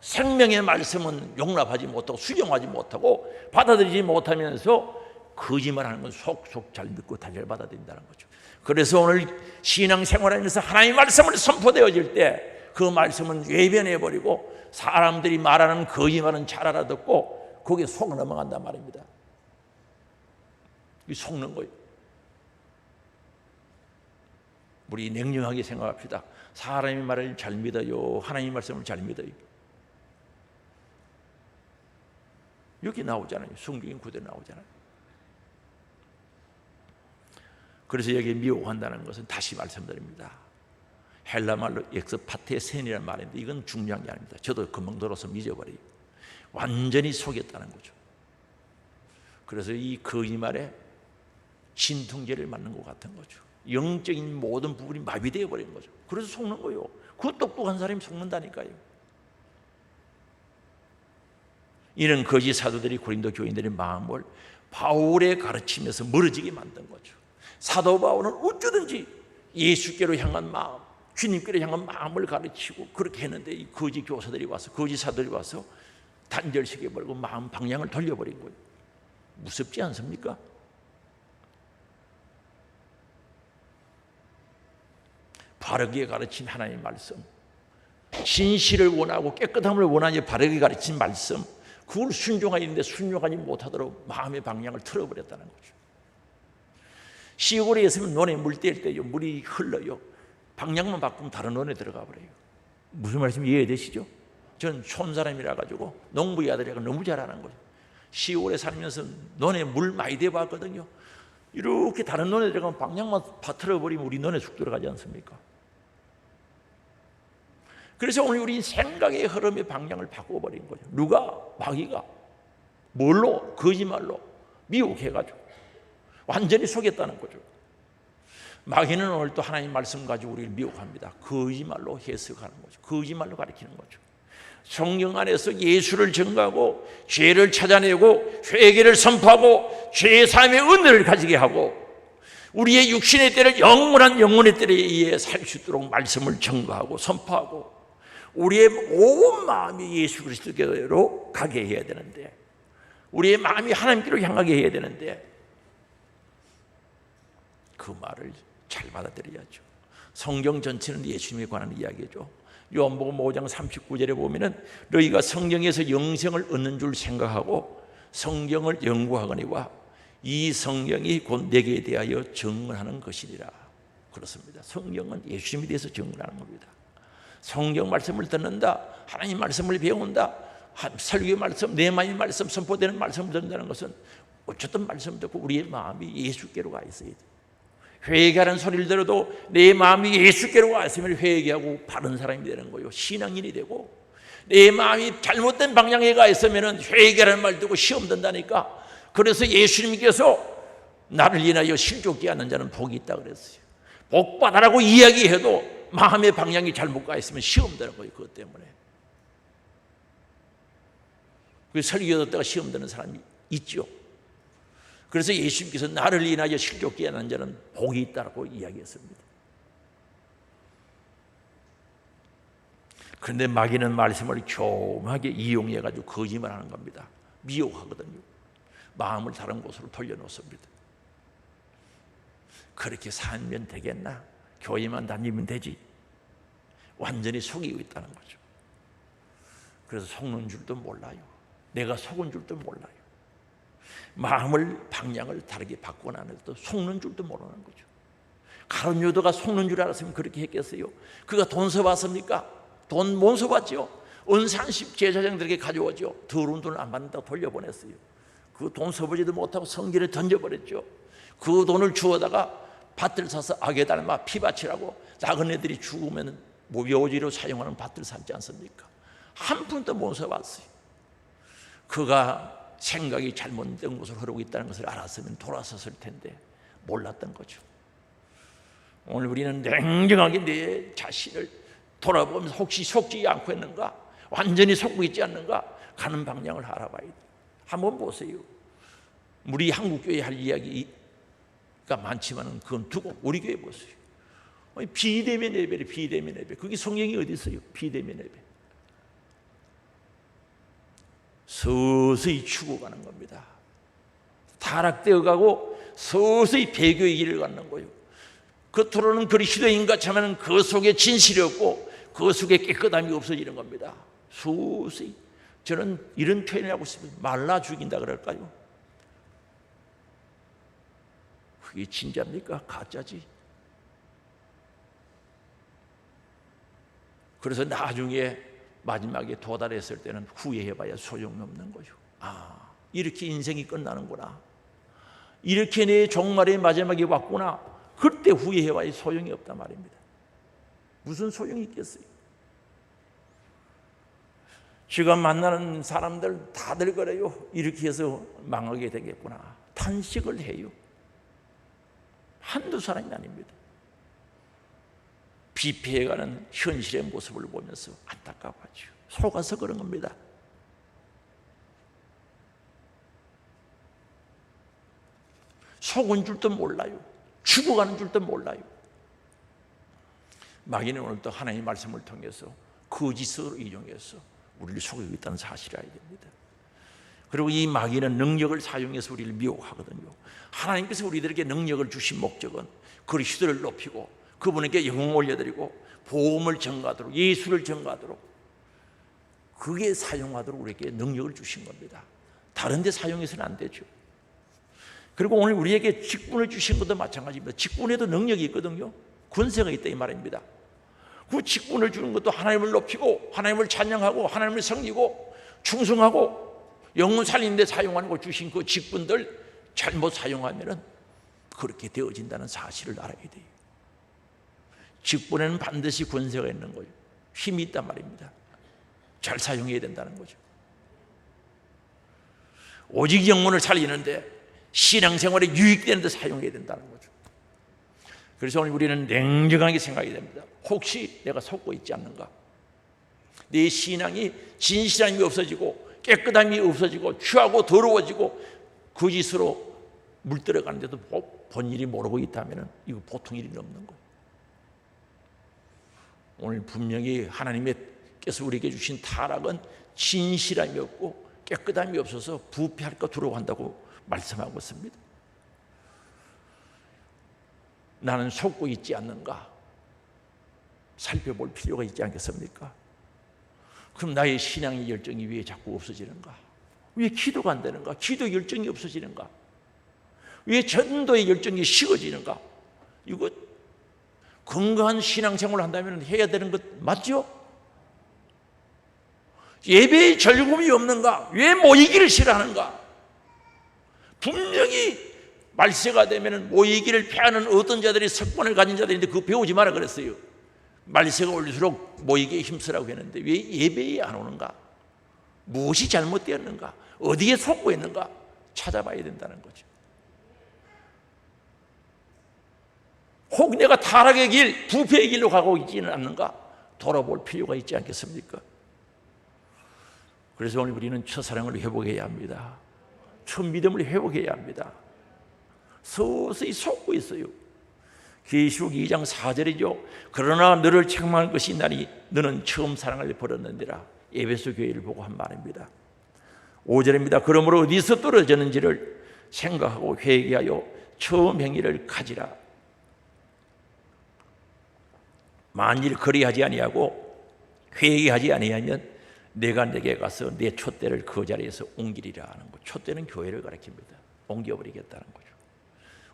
생명의 말씀은 용납하지 못하고 수용하지 못하고 받아들이지 못하면서 거짓말하는 건 속속 잘 믿고 다 잘 받아들인다는 거죠. 그래서 오늘 신앙생활하면서 하나님의 말씀을 선포되어질 때 그 말씀은 외면해버리고 사람들이 말하는 거짓말은 잘 알아듣고 거기에 속 넘어간단 말입니다. 이 속는 거예요. 우리 냉정하게 생각합시다. 사람의 말을 잘 믿어요? 하나님의 말씀을 잘 믿어요? 여기 나오잖아요. 성경인 구절에 나오잖아요. 그래서 여기에 미혹한다는 것은 다시 말씀드립니다. 헬라 말로 엑스파테센이라는 말인데 이건 중요한 게 아닙니다. 저도 금방 들어서 잊어버려요. 완전히 속였다는 거죠. 그래서 이 거짓말에 진통제를 맞는 것 같은 거죠. 영적인 모든 부분이 마비되어 버린 거죠. 그래서 속는 거예요. 그 똑똑한 사람이 속는다니까요. 이런 거짓 사도들이 고린도 교인들의 마음을 바울의 가르침에서 멀어지게 만든 거죠. 사도 바울은 어쩌든지 예수께로 향한 마음, 주님께로 향한 마음을 가르치고 그렇게 했는데 이 거짓 교사들이 와서, 거짓 사도들이 와서 단절시켜버리고 마음 방향을 돌려버린 거예요. 무섭지 않습니까? 바르게 가르친 하나님의 말씀, 진실을 원하고 깨끗함을 원하니 바르게 가르친 말씀, 그걸 순종하야 되는데 순종하지 못하도록 마음의 방향을 틀어버렸다는 거죠. 시골에 있으면 논에 물 뗄 때요, 물이 흘러요. 방향만 바꾸면 다른 논에 들어가 버려요. 무슨 말씀 이해되시죠? 전 촌사람이라 가지고 농부의 아들이라 너무 잘 아는 거죠. 시골에 살면서 논에 물 많이 대봤거든요. 이렇게 다른 논에 들어가면 방향만 바틀어버리면 우리 논에 쑥 들어가지 않습니까? 그래서 오늘 우리 생각의 흐름의 방향을 바꿔버린 거죠. 누가? 마귀가. 뭘로? 거짓말로 미혹해가지고 완전히 속였다는 거죠. 마귀는 오늘 또 하나님 말씀 가지고 우리를 미혹합니다. 거짓말로 해석하는 거죠. 거짓말로 가르치는 거죠. 성경 안에서 예수를 증거하고 죄를 찾아내고 회개를 선포하고 죄사함의 은혜를 가지게 하고 우리의 육신의 때를 영원한 영혼의 때에 의해 살 수 있도록 말씀을 증거하고 선포하고 우리의 온 마음이 예수 그리스도께로 가게 해야 되는데, 우리의 마음이 하나님께로 향하게 해야 되는데 그 말을 잘 받아들여야죠. 성경 전체는 예수님에 관한 이야기죠. 요한복음 5장 39절에 보면은 너희가 성경에서 영생을 얻는 줄 생각하고 성경을 연구하거니와 이 성경이 곧 내게 대하여 증언하는 것이니라. 그렇습니다. 성경은 예수님에 대해서 증언하는 겁니다. 성경 말씀을 듣는다, 하나님 말씀을 배운다, 설교의 말씀, 내 마음의 말씀, 선포되는 말씀을 듣는다는 것은 어쨌든 말씀 듣고 우리의 마음이 예수께로 가 있어야 돼요. 회개하는 소리를 들어도 내 마음이 예수께로 가 있으면 회개하고 바른 사람이 되는 거예요. 신앙인이 되고, 내 마음이 잘못된 방향에 가 있으면 회개하는 말 듣고 시험 든다니까. 그래서 예수님께서 나를 인하여 실족지 않는 자는 복이 있다 그랬어요. 복 받아라고 이야기해도 마음의 방향이 잘못 가 있으면 시험 되는 거예요. 그것 때문에. 그 설교 듣다가 시험 되는 사람이 있죠. 그래서 예수님께서 나를 인하여 실족지 않는 자는 복이 있다고 이야기했습니다. 그런데 마귀는 말씀을 교묘하게 이용해가지고 거짓말하는 겁니다. 미혹하거든요. 마음을 다른 곳으로 돌려놓습니다. 그렇게 살면 되겠나? 교회만 다니면 되지. 완전히 속이고 있다는 거죠. 그래서 속는 줄도 몰라요. 내가 속은 줄도 몰라요. 마음을 방향을 다르게 바꾸고 나서도 속는 줄도 모르는 거죠. 가룟 유다가 속는 줄 알았으면 그렇게 했겠어요? 그가 돈 써봤습니까? 돈 못 써봤죠. 은산십 제사장들에게 가져오죠. 더러운 돈을 안 받는다고 돌려보냈어요. 그 돈 써보지도 못하고 성전에 던져버렸죠. 그 돈을 주워다가 밭을 사서 악에 닮아 피밭이라고 작은 애들이 죽으면 묘지로 사용하는 밭을 샀지 않습니까? 한 푼도 못 써봤어요. 그가 생각이 잘못된 곳으로 흐르고 있다는 것을 알았으면 돌아섰을 텐데 몰랐던 거죠. 오늘 우리는 냉정하게 내 자신을 돌아보면서 혹시 속지 않고 있는가, 완전히 속고 있지 않는가, 가는 방향을 알아봐야 돼. 한번 보세요. 우리 한국교회 할 이야기가 많지만 그건 두고 우리 교회 보세요. 비대면 예배래. 비대면 예배. 그게 성경이 어디 있어요? 비대면 예배. 서서히 죽어가는 겁니다. 타락되어 가고 서서히 배교의 길을 갖는 거예요. 겉으로는 그리스도인 같지만 그 속에 진실이 없고 그 속에 깨끗함이 없어지는 겁니다. 서서히. 저는 이런 표현을 하고 싶어요. 말라 죽인다 그럴까요? 그게 진짜입니까? 가짜지. 그래서 나중에 마지막에 도달했을 때는 후회해봐야 소용없는 거죠. 아, 이렇게 인생이 끝나는구나. 이렇게 내 종말의 마지막이 왔구나. 그때 후회해봐야 소용이 없단 말입니다. 무슨 소용이 있겠어요? 지금 만나는 사람들 다들 그래요. 이렇게 해서 망하게 되겠구나. 탄식을 해요. 한두 사람이 아닙니다. 비패해가는 현실의 모습을 보면서 안타까워하죠. 속아서 그런 겁니다. 속은 줄도 몰라요. 죽어가는 줄도 몰라요. 마귀는 오늘 또 하나님의 말씀을 통해서 거짓으로 이용해서 우리를 속이고 있다는 사실을 알게 됩니다. 그리고 이 마귀는 능력을 사용해서 우리를 미혹하거든요. 하나님께서 우리들에게 능력을 주신 목적은 그리스도를 높이고 그분에게 영광을 올려드리고 복음을 전가하도록, 예수를 전가하도록, 그게 사용하도록 우리에게 능력을 주신 겁니다. 다른 데 사용해서는 안 되죠. 그리고 오늘 우리에게 직분을 주신 것도 마찬가지입니다. 직분에도 능력이 있거든요. 권세가 있다 이 말입니다. 그 직분을 주는 것도 하나님을 높이고 하나님을 찬양하고 하나님을 섬기고 충성하고 영혼 살리는 데 사용하는 거 주신 그 직분들 잘못 사용하면 그렇게 되어진다는 사실을 알아야 돼요. 직분에는 반드시 권세가 있는 거예요. 힘이 있단 말입니다. 잘 사용해야 된다는 거죠. 오직 영혼을 살리는데 신앙생활에 유익되는 데 사용해야 된다는 거죠. 그래서 오늘 우리는 냉정하게 생각해야 됩니다. 혹시 내가 속고 있지 않는가? 내 신앙이 진실함이 없어지고 깨끗함이 없어지고 취하고 더러워지고 거짓으로 물들어가는데도 본일이 모르고 있다면 이거 보통 일이 없는 거예요. 오늘 분명히 하나님께서 우리에게 주신 타락은 진실함이 없고 깨끗함이 없어서 부패할까 두려워한다고 말씀하고 있습니다. 나는 속고 있지 않는가 살펴볼 필요가 있지 않겠습니까? 그럼 나의 신앙의 열정이 왜 자꾸 없어지는가? 왜 기도가 안 되는가? 기도 열정이 없어지는가? 왜 전도의 열정이 식어지는가? 이거 건강한 신앙생활을 한다면 해야 되는 것 맞죠? 예배에 즐거움이 없는가? 왜 모이기를 싫어하는가? 분명히 말세가 되면 모이기를 패하는 어떤 자들이 석권을 가진 자들인데 그거 배우지 마라 그랬어요. 말세가 올수록 모이기에 힘쓰라고 했는데 왜 예배에 안 오는가? 무엇이 잘못되었는가? 어디에 속고 있는가? 찾아봐야 된다는 거죠. 혹 내가 타락의 길, 부패의 길로 가고 있지는 않는가? 돌아볼 필요가 있지 않겠습니까? 그래서 오늘 우리는 첫사랑을 회복해야 합니다. 첫 믿음을 회복해야 합니다. 서서히 속고 있어요. 계시록 2장 4절이죠. 그러나 너를 책망할 것이 있나니 너는 처음 사랑을 버렸느니라. 에베소 교회를 보고 한 말입니다. 5절입니다. 그러므로 어디서 떨어졌는지를 생각하고 회개하여 처음 행위를 가지라. 만일 그리하지 아니하고 회개하지 아니하면 내가 내게 가서 내 촛대를 그 자리에서 옮기리라 하는 것. 촛대는 교회를 가리킵니다. 옮겨버리겠다는 거죠.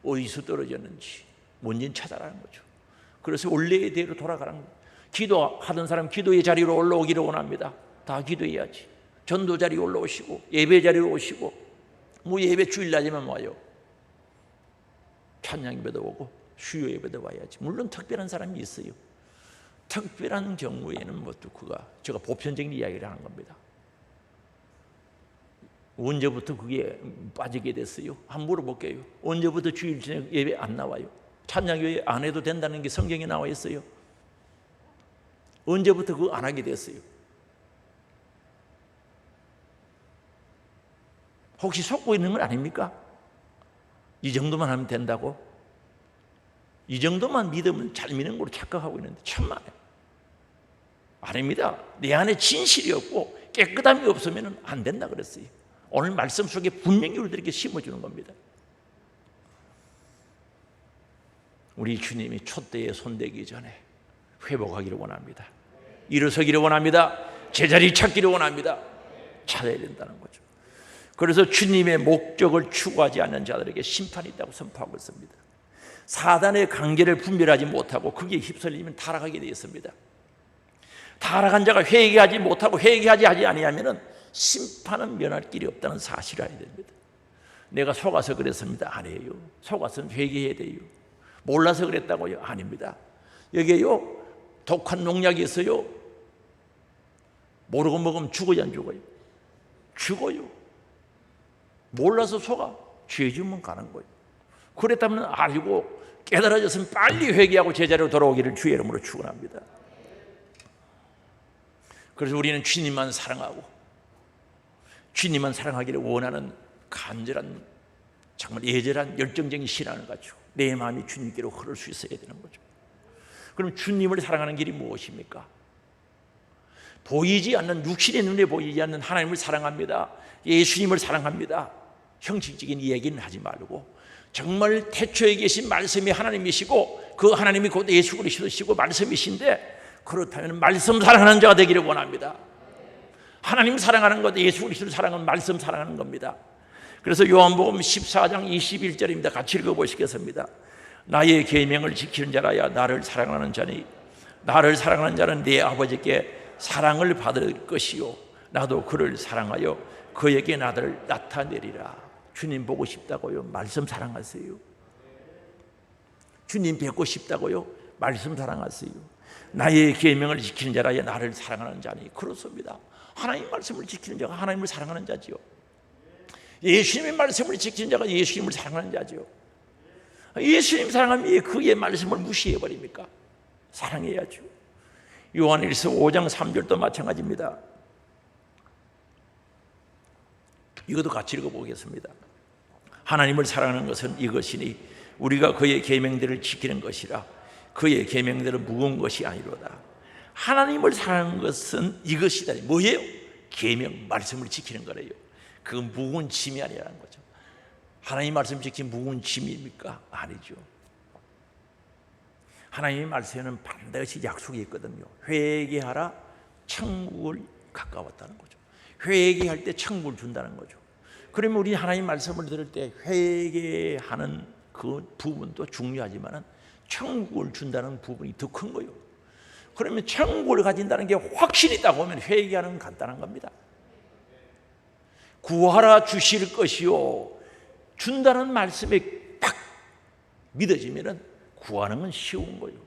어디서 떨어졌는지 뭔지는 찾아라는 거죠. 그래서 원래의 대로 돌아가라는 거죠. 기도하던 사람 기도의 자리로 올라오기를 원합니다. 다 기도해야지. 전도 자리에 올라오시고 예배 자리로 오시고 뭐 예배 주일날이면 와요. 찬양 예배도 오고 수요 예배도 와야지. 물론 특별한 사람이 있어요. 특별한 경우에는 뭐또 그가 제가 보편적인 이야기를 하는 겁니다. 언제부터 그게 빠지게 됐어요? 한번 물어볼게요. 언제부터 주일 저녁 예배 안 나와요? 찬양 예배 안 해도 된다는 게 성경에 나와 있어요. 언제부터 그거 안 하게 됐어요? 혹시 속고 있는 건 아닙니까? 이 정도만 하면 된다고? 이 정도만 믿으면 잘 믿는 걸로 착각하고 있는데 천만에 아닙니다. 내 안에 진실이 없고 깨끗함이 없으면 안 된다 그랬어요. 오늘 말씀 속에 분명히 우리들에게 심어주는 겁니다. 우리 주님이 촛대에 손대기 전에 회복하기를 원합니다. 일어서기를 원합니다. 제자리 찾기를 원합니다. 찾아야 된다는 거죠. 그래서 주님의 목적을 추구하지 않는 자들에게 심판이 있다고 선포하고 있습니다. 사단의 관계를 분별하지 못하고 거기에 휩쓸리면 타락하게 되어 있습니다. 타락한 자가 회개하지 못하고 회개하지 아니하면 심판은 면할 길이 없다는 사실을 알아야 됩니다. 내가 속아서 그랬습니다. 아니에요. 속아서는 회개해야 돼요. 몰라서 그랬다고요? 아닙니다. 여기에요 독한 농약이 있어요. 모르고 먹으면 죽어요, 안 죽어요? 죽어요. 몰라서 속아. 죄 지으면 가는 거예요. 그랬다면 알고 깨달아졌으면 빨리 회개하고 제자리로 돌아오기를 주의 이름으로 축원합니다. 그래서 우리는 주님만 사랑하고 주님만 사랑하기를 원하는 간절한 정말 예절한 열정적인 신앙을 가지고 내 마음이 주님께로 흐를 수 있어야 되는 거죠. 그럼 주님을 사랑하는 길이 무엇입니까? 보이지 않는 육신의 눈에 보이지 않는 하나님을 사랑합니다. 예수님을 사랑합니다. 형식적인 이야기는 하지 말고 정말 태초에 계신 말씀이 하나님이시고 그 하나님이 곧 예수 그리스도시고 말씀이신데 그렇다면 말씀 사랑하는 자가 되기를 원합니다. 하나님 사랑하는 것, 예수 그리스도를 사랑하는 말씀 사랑하는 겁니다. 그래서 요한복음 14장 21절입니다. 같이 읽어보시겠습니다. 나의 계명을 지키는 자라야 나를 사랑하는 자니 나를 사랑하는 자는 내 아버지께 사랑을 받을 것이요 나도 그를 사랑하여 그에게 나를 나타내리라. 주님 보고 싶다고요? 말씀 사랑하세요. 주님 뵙고 싶다고요? 말씀 사랑하세요. 나의 계명을 지키는 자라야 나를 사랑하는 자니. 그렇습니다. 하나님 말씀을 지키는 자가 하나님을 사랑하는 자지요. 예수님의 말씀을 지키는 자가 예수님을 사랑하는 자지요. 예수님 사랑하면 그의 말씀을 무시해버립니까? 사랑해야죠. 요한일서 5장 3절도 마찬가지입니다. 이것도 같이 읽어보겠습니다. 하나님을 사랑하는 것은 이것이니 우리가 그의 계명들을 지키는 것이라. 그의 계명들은 무거운 것이 아니로다. 하나님을 사랑하는 것은 이것이다. 뭐예요? 계명, 말씀을 지키는 거래요. 그건 무거운 짐이 아니라는 거죠. 하나님 말씀 지키면 무거운 짐입니까? 아니죠. 하나님의 말씀에는 반드시 약속이 있거든요. 회개하라, 천국을 가까웠다는 거죠. 회개할 때 천국을 준다는 거죠. 그러면 우리 하나님 말씀을 들을 때 회개하는 그 부분도 중요하지만 천국을 준다는 부분이 더 큰 거예요. 그러면 천국을 가진다는 게 확신이 있다고 하면 회개하는 건 간단한 겁니다. 구하라 주실 것이요 준다는 말씀에 딱 믿어지면 구하는 건 쉬운 거예요.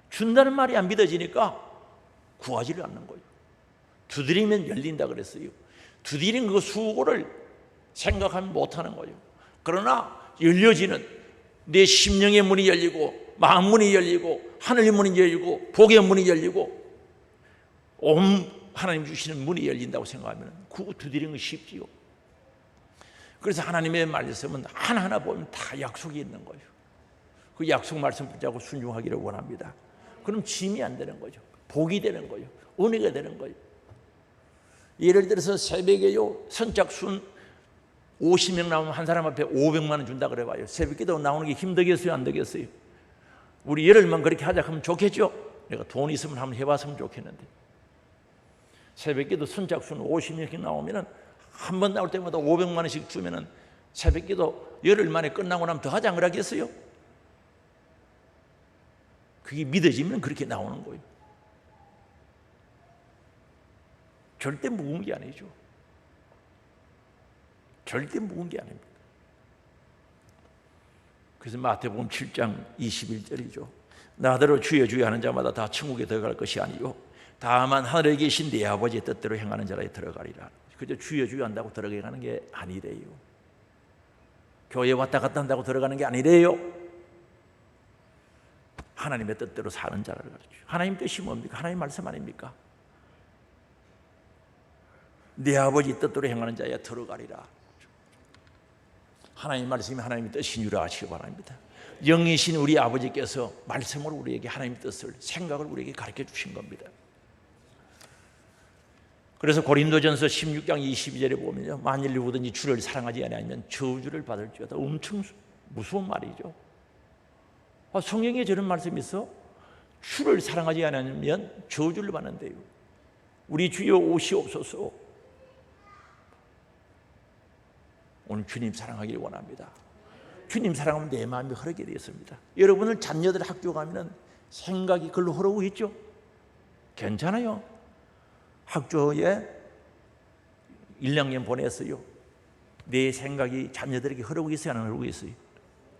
준다는 말이 안 믿어지니까 구하지를 않는 거예요. 두드리면 열린다 그랬어요. 두드린 그 수고를 생각하면 못하는 거예요. 그러나 열려지는 내 심령의 문이 열리고 마음 문이 열리고 하늘의 문이 열리고 복의 문이 열리고 하나님 주시는 문이 열린다고 생각하면 그거 두드리는 건 쉽지요. 그래서 하나님의 말씀은 하나하나 보면 다 약속이 있는 거예요. 그 약속 말씀 붙잡고 순종하기를 원합니다. 그럼 짐이 안 되는 거죠. 복이 되는 거예요. 은혜가 되는 거예요. 예를 들어서 새벽에요 선착순 50명 나오면 한 사람 앞에 500만 원 준다 그래 봐요. 새벽기도 나오는 게 힘들겠어요, 안 되겠어요? 우리 열흘만 그렇게 하자 하면 좋겠죠? 내가 돈 있으면 한번 해봤으면 좋겠는데 새벽기도 선착순 50명씩 나오면 한 번 나올 때마다 500만 원씩 주면은 새벽기도 열흘 만에 끝나고 나면 더 하자 안 그러겠어요? 그게 믿어지면 그렇게 나오는 거예요. 절대 무거운 게 아니죠. 절대 무거운 게 아닙니다. 그래서 마태복음 7장 21절이죠. 나더러 주여 주여 하는 자마다 다 천국에 들어갈 것이 아니요 다만 하늘에 계신 내 아버지의 뜻대로 행하는 자라에 들어가리라. 그저 주여 주여 한다고 들어가는 게 아니래요. 교회 왔다 갔다 한다고 들어가는 게 아니래요. 하나님의 뜻대로 사는 자를 가르쳐요. 하나님 뜻이 뭡니까? 하나님 말씀 아닙니까? 내 아버지 뜻대로 행하는 자야 들어가리라. 하나님 말씀이 하나님의 뜻인 줄 아시기 바랍니다. 영이신 우리 아버지께서 말씀으로 우리에게 하나님의 뜻을, 생각을 우리에게 가르쳐 주신 겁니다. 그래서 고린도전서 16장 22절에 보면요, 만일 누구든지 주를 사랑하지 아니하면 저주를 받을지어다. 엄청 무서운 말이죠. 성경에 저런 말씀이 있어. 주를 사랑하지 않으면 저주를 받는데요. 우리 주여 오시옵소서. 오늘 주님 사랑하기를 원합니다. 주님 사랑하면 내 마음이 흐르게 되었습니다. 여러분들 자녀들 학교 가면 생각이 글로 흐르고 있죠? 괜찮아요. 학교에 1학년 보냈어요. 내 생각이 자녀들에게 흐르고 있어요? 안 흐르고 있어요?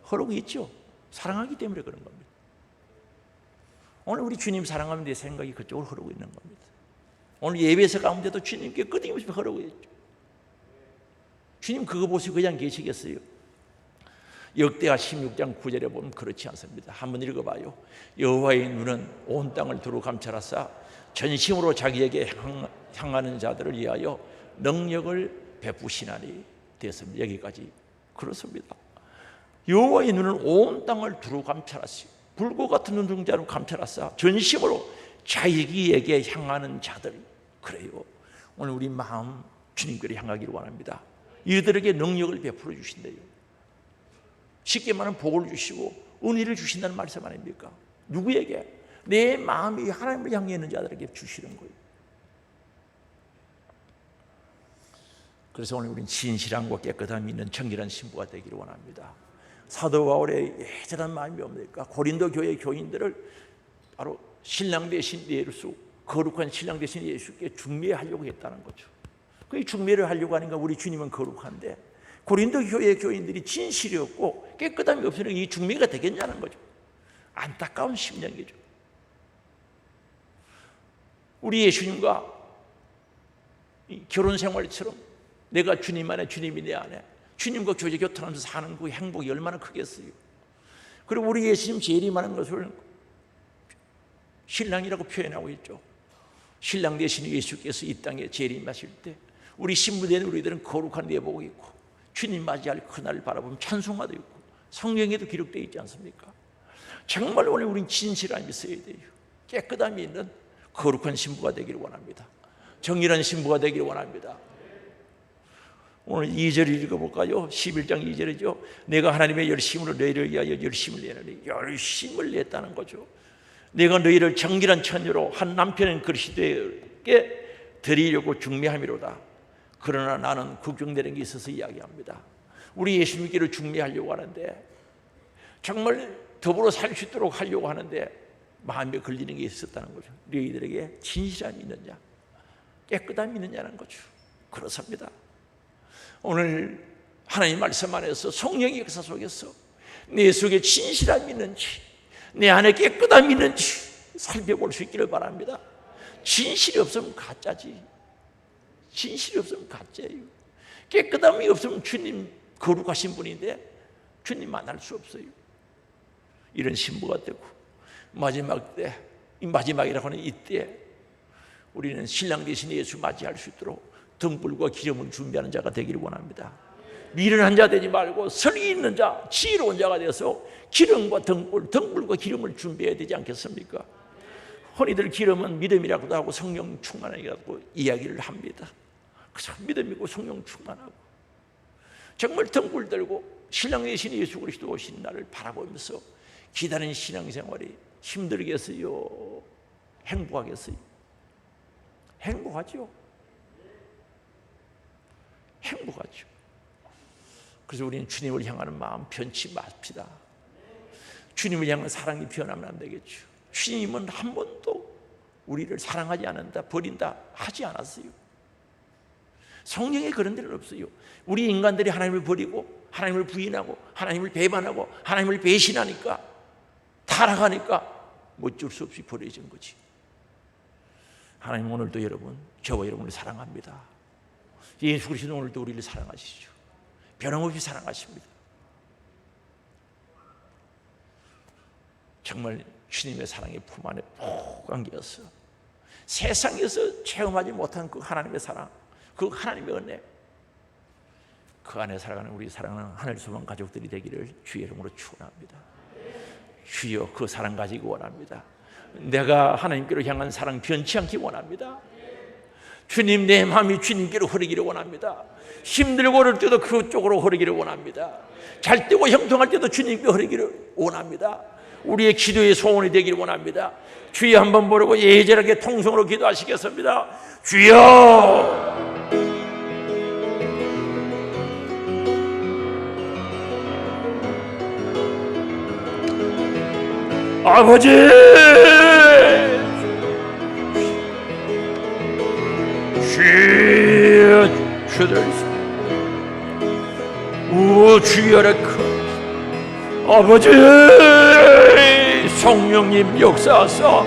흐르고 있죠. 사랑하기 때문에 그런 겁니다. 오늘 우리 주님 사랑하면 내 생각이 그쪽으로 흐르고 있는 겁니다. 오늘 예배에서 가운데도 주님께 끊임없이 흐르고 있죠. 주님 그거 보시고 그냥 계시겠어요? 역대하 16장 9절에 보면 그렇지 않습니다. 한번 읽어봐요. 여호와의 눈은 온 땅을 두루 감찰하사 전심으로 자기에게 향하는 자들을 위하여 능력을 베푸시나니 되었습니다. 여기까지 그렇습니다. 여호와의 눈은 온 땅을 두루 감찰하시고 불꽃 같은 눈동자로 감찰하사 전심으로 자기에게 향하는 자들, 그래요. 오늘 우리 마음 주님께로 향하기를 원합니다. 이들에게 능력을 베풀어 주신대요. 쉽게 말하면 복을 주시고 은혜를 주신다는 말씀 아닙니까? 누구에게? 내 마음이 하나님을 향해 있는 자들에게 주시는 거예요. 그래서 오늘 우리는 진실함과 깨끗함이 있는 정결한 신부가 되기를 원합니다. 사도 바울의 예전한 마음이 뭡니까? 고린도 교회 교인들을 바로 신랑 대신 예수, 거룩한 신랑 대신 예수께 중매하려고 했다는 거죠. 그 중매를 하려고 하니까 우리 주님은 거룩한데 고린도 교회 교인들이 진실이 없고 깨끗함이 없으니까 이 중매가 되겠냐는 거죠. 안타까운 심령이죠. 우리 예수님과 결혼 생활처럼 내가 주님 안에, 주님이 내 안에, 주님과 교제 교통하면서 사는 그 행복이 얼마나 크겠어요. 그리고 우리 예수님 재림하는 것을 신랑이라고 표현하고 있죠. 신랑 대신 예수께서 이 땅에 재림하실 때 우리 신부된 우리들은 거룩한 내복이 있고 주님 맞이할 그날을 바라보면 찬송가도 있고 성경에도 기록되어 있지 않습니까? 정말 오늘 우리는 진실함이 있어야 돼요. 깨끗함이 있는 거룩한 신부가 되기를 원합니다. 정결한 신부가 되기를 원합니다. 오늘 2절 읽어볼까요? 11장 2절이죠. 내가 하나님의 열심으로 너희를 위하여 열심을 내느니, 열심을 냈다는 거죠. 내가 너희를 정결한 처녀로 한 남편인 그리스도에게 드리려고 중매함이로다. 그러나 나는 걱정되는 게 있어서 이야기합니다. 우리 예수님께로 중매하려고 하는데, 정말 더불어 살 수 있도록 하려고 하는데 마음에 걸리는 게 있었다는 거죠. 너희들에게 진실함이 있느냐, 깨끗함이 있느냐는 거죠. 그렇습니다. 오늘 하나님 말씀 안에서 성령의 역사 속에서 내 속에 진실함이 있는지, 내 안에 깨끗함이 있는지 살펴볼 수 있기를 바랍니다. 진실이 없으면 가짜지. 진실이 없으면 가짜예요. 깨끗함이 없으면 주님 거룩하신 분인데 주님 만날 수 없어요. 이런 신부가 되고 마지막 때, 이 마지막이라고 하는 이때 우리는 신랑 대신 예수 맞이할 수 있도록 등불과 기름을 준비하는 자가 되기를 원합니다. 미련한 자 되지 말고 설이 있는 자, 지혜로운 자가 되어서 기름과 등불과 기름을 준비해야 되지 않겠습니까? 흔히들 기름은 믿음이라고도 하고 성령 충만이라고 이야기를 합니다. 그래서 믿음이고 성령 충만하고 정말 등불 들고 신랑 대신 예수 그리스도 오신 날을 바라보면서 기다리는 신앙생활이 힘들겠어요? 행복하겠어요? 행복하죠? 행복하죠. 그래서 우리는 주님을 향하는 마음 변치 맙시다. 주님을 향한 사랑이 변하면 안 되겠죠. 주님은 한 번도 우리를 사랑하지 않는다, 버린다 하지 않았어요. 성경에 그런 데는 없어요. 우리 인간들이 하나님을 버리고 하나님을 부인하고 하나님을 배반하고 하나님을 배신하니까, 타락하니까 어쩔 수 없이 버려진 거지. 하나님 오늘도 여러분, 저와 여러분을 사랑합니다. 예수 그리스도 오늘도 우리를 사랑하시죠. 변함없이 사랑하십니다. 정말 주님의 사랑의 품 안에 푹 안겨서 세상에서 체험하지 못한 그 하나님의 사랑, 그 하나님의 은혜, 그 안에 살아가는 우리 사랑하는 하늘 소망 가족들이 되기를 주의 이름으로 축원합니다. 주여, 그 사랑 가지기 원합니다. 내가 하나님께로 향한 사랑 변치 않기 원합니다. 주님, 내 마음이 주님께로 흐르기를 원합니다. 힘들고 어릴 때도 그쪽으로 흐르기를 원합니다. 잘 때고 형통할 때도 주님께 흐르기를 원합니다. 우리의 기도의 소원이 되기를 원합니다. 주여, 한번 부르고 예절하게 통성으로 기도하시겠습니다. 주여, 아버지, 주여라, 아버지, 성령님 역사하사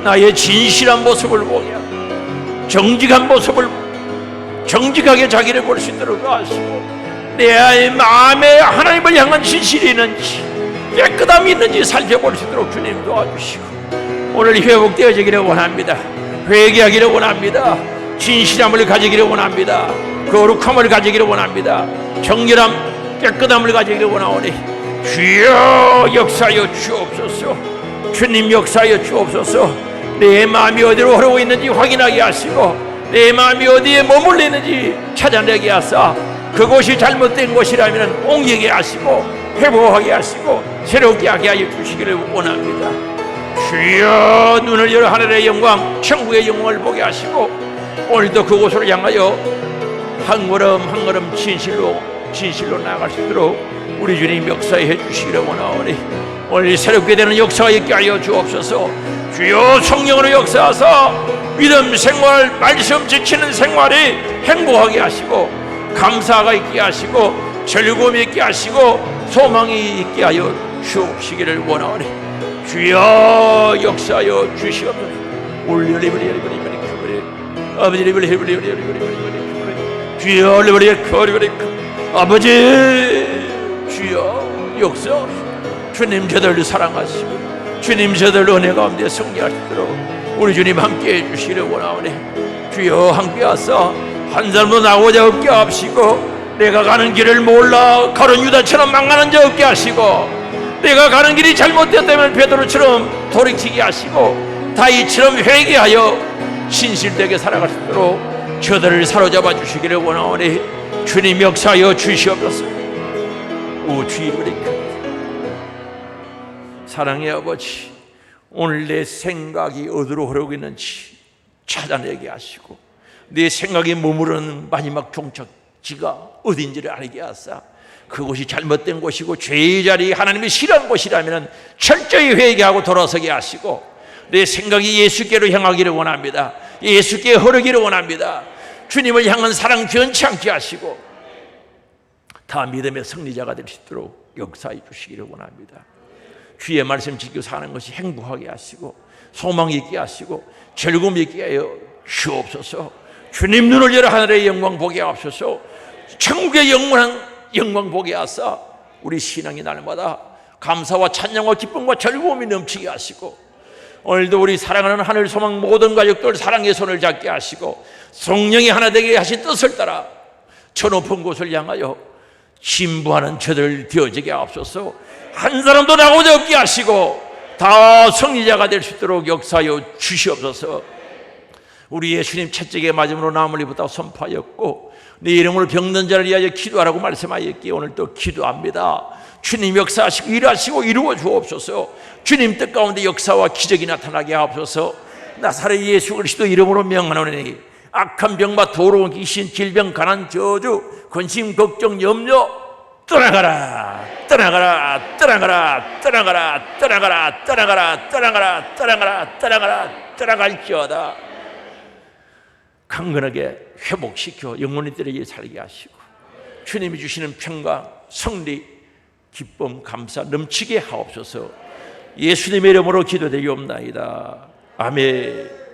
나의 진실한 모습을 보게, 정직한 모습을, 정직하게 자기를 볼 수 있도록 하시고, 내 마음에 하나님을 향한 진실이 있는지, 깨끗함이 있는지 살펴볼 수 있도록 주님 도와주시고, 오늘 회복되어지기를 원합니다. 회개하기를 원합니다. 진실함을 가지기를 원합니다. 거룩함을 가지기를 원합니다. 정결함, 깨끗함을 가지기를 원하오니 주여 역사하여 주옵소서. 주님 역사하여 주옵소서. 내 마음이 어디로 흐르고 있는지 확인하게 하시고, 내 마음이 어디에 머물러 있는지 찾아내게 하사, 그곳이 잘못된 곳이라면 옮기게 하시고 회복하게 하시고 새롭게 하게 하여 주시기를 원합니다. 주여, 눈을 열어 하늘의 영광, 천국의 영광을 보게 하시고, 오늘도 그곳으로 향하여 한 걸음 한 걸음 진실로 나아갈 수 있도록 우리 주님 역사해 주시기를 원하오니, 오늘 새롭게 되는 역사가 있게 하여 주옵소서. 주여, 성령으로 역사하사 믿음 생활, 말씀 지키는 생활이 행복하게 하시고, 감사가 있게 하시고, 즐거움이 있게 하시고, 소망이 있게 하여 주시기를 원하오니 주여 역사하여 주시옵소서. 주여, 아버지, 주여 역사, 주님 저들을 사랑하시고 주님 저들 은혜 가운데 승리하시도록 우리 주님 함께해 주시기를 원하오니 주여, 함께하사 한 사람도 나오자 없게 하시고, 내가 가는 길을 몰라 가룟 유다처럼 망하는 자 없게 하시고, 내가 가는 길이 잘못되었다면 베드로처럼 돌이키게 하시고, 다윗처럼 회개하여 진실되게 살아갈 수 있도록 저들을 사로잡아 주시기를 원하오니 주님 역사하여 주시옵소서. 오 주님의 사랑의 아버지, 오늘 내 생각이 어디로 흐르고 있는지 찾아내게 하시고, 내 생각이 머무르는 마지막 종착지가 어딘지를 알게 하사, 그곳이 잘못된 곳이고 죄의 자리, 하나님이 싫어하는 곳이라면 철저히 회개하고 돌아서게 하시고, 내 생각이 예수께로 향하기를 원합니다. 예수께 흐르기를 원합니다. 주님을 향한 사랑 변치 않게 하시고 다 믿음의 승리자가 될 수 있도록 역사해 주시기를 원합니다. 주의 말씀 지키고 사는 것이 행복하게 하시고, 소망 있게 하시고, 즐거움 있게 하여 주옵소서. 주님 눈을 열어 하늘의 영광 보게 하옵소서. 천국의 영원한 영광 보게 하사 우리 신앙이 날마다 감사와 찬양과 기쁨과 즐거움이 넘치게 하시고, 오늘도 우리 사랑하는 하늘 소망 모든 가족들 사랑의 손을 잡게 하시고, 성령이 하나 되게 하신 뜻을 따라 저 높은 곳을 향하여 진부하는 저들 되어지게 하옵소서. 한 사람도 나오자 없게 하시고 다 승리자가 될 수 있도록 역사하여 주시옵소서. 우리 예수님 채찍에 맞음으로 나음을 입었다고 선포하였고, 네 이름으로 병든 자를 위하여 기도하라고 말씀하였기에 오늘 또 기도합니다. 주님 역사하시고 일하시고 이루어 주옵소서. 주님 뜻 가운데 역사와 기적이 나타나게 하옵소서. 나사렛 예수 그리스도 이름으로 명하노니 악한 병과 더러운 귀신, 질병, 가난, 저주, 근심, 걱정, 염려 떠나가라, 떠나가라, 떠나가라, 떠나가라, 떠나가라, 떠나가라, 떠나가라, 떠나가라, 떠나가라, 떠나갈지어다. 강건하게 회복시켜 영혼이 들에게 살게 하시고, 주님이 주시는 평강, 승리, 기쁨, 감사 넘치게 하옵소서. 예수님의 이름으로 기도드리옵나이다. 아멘.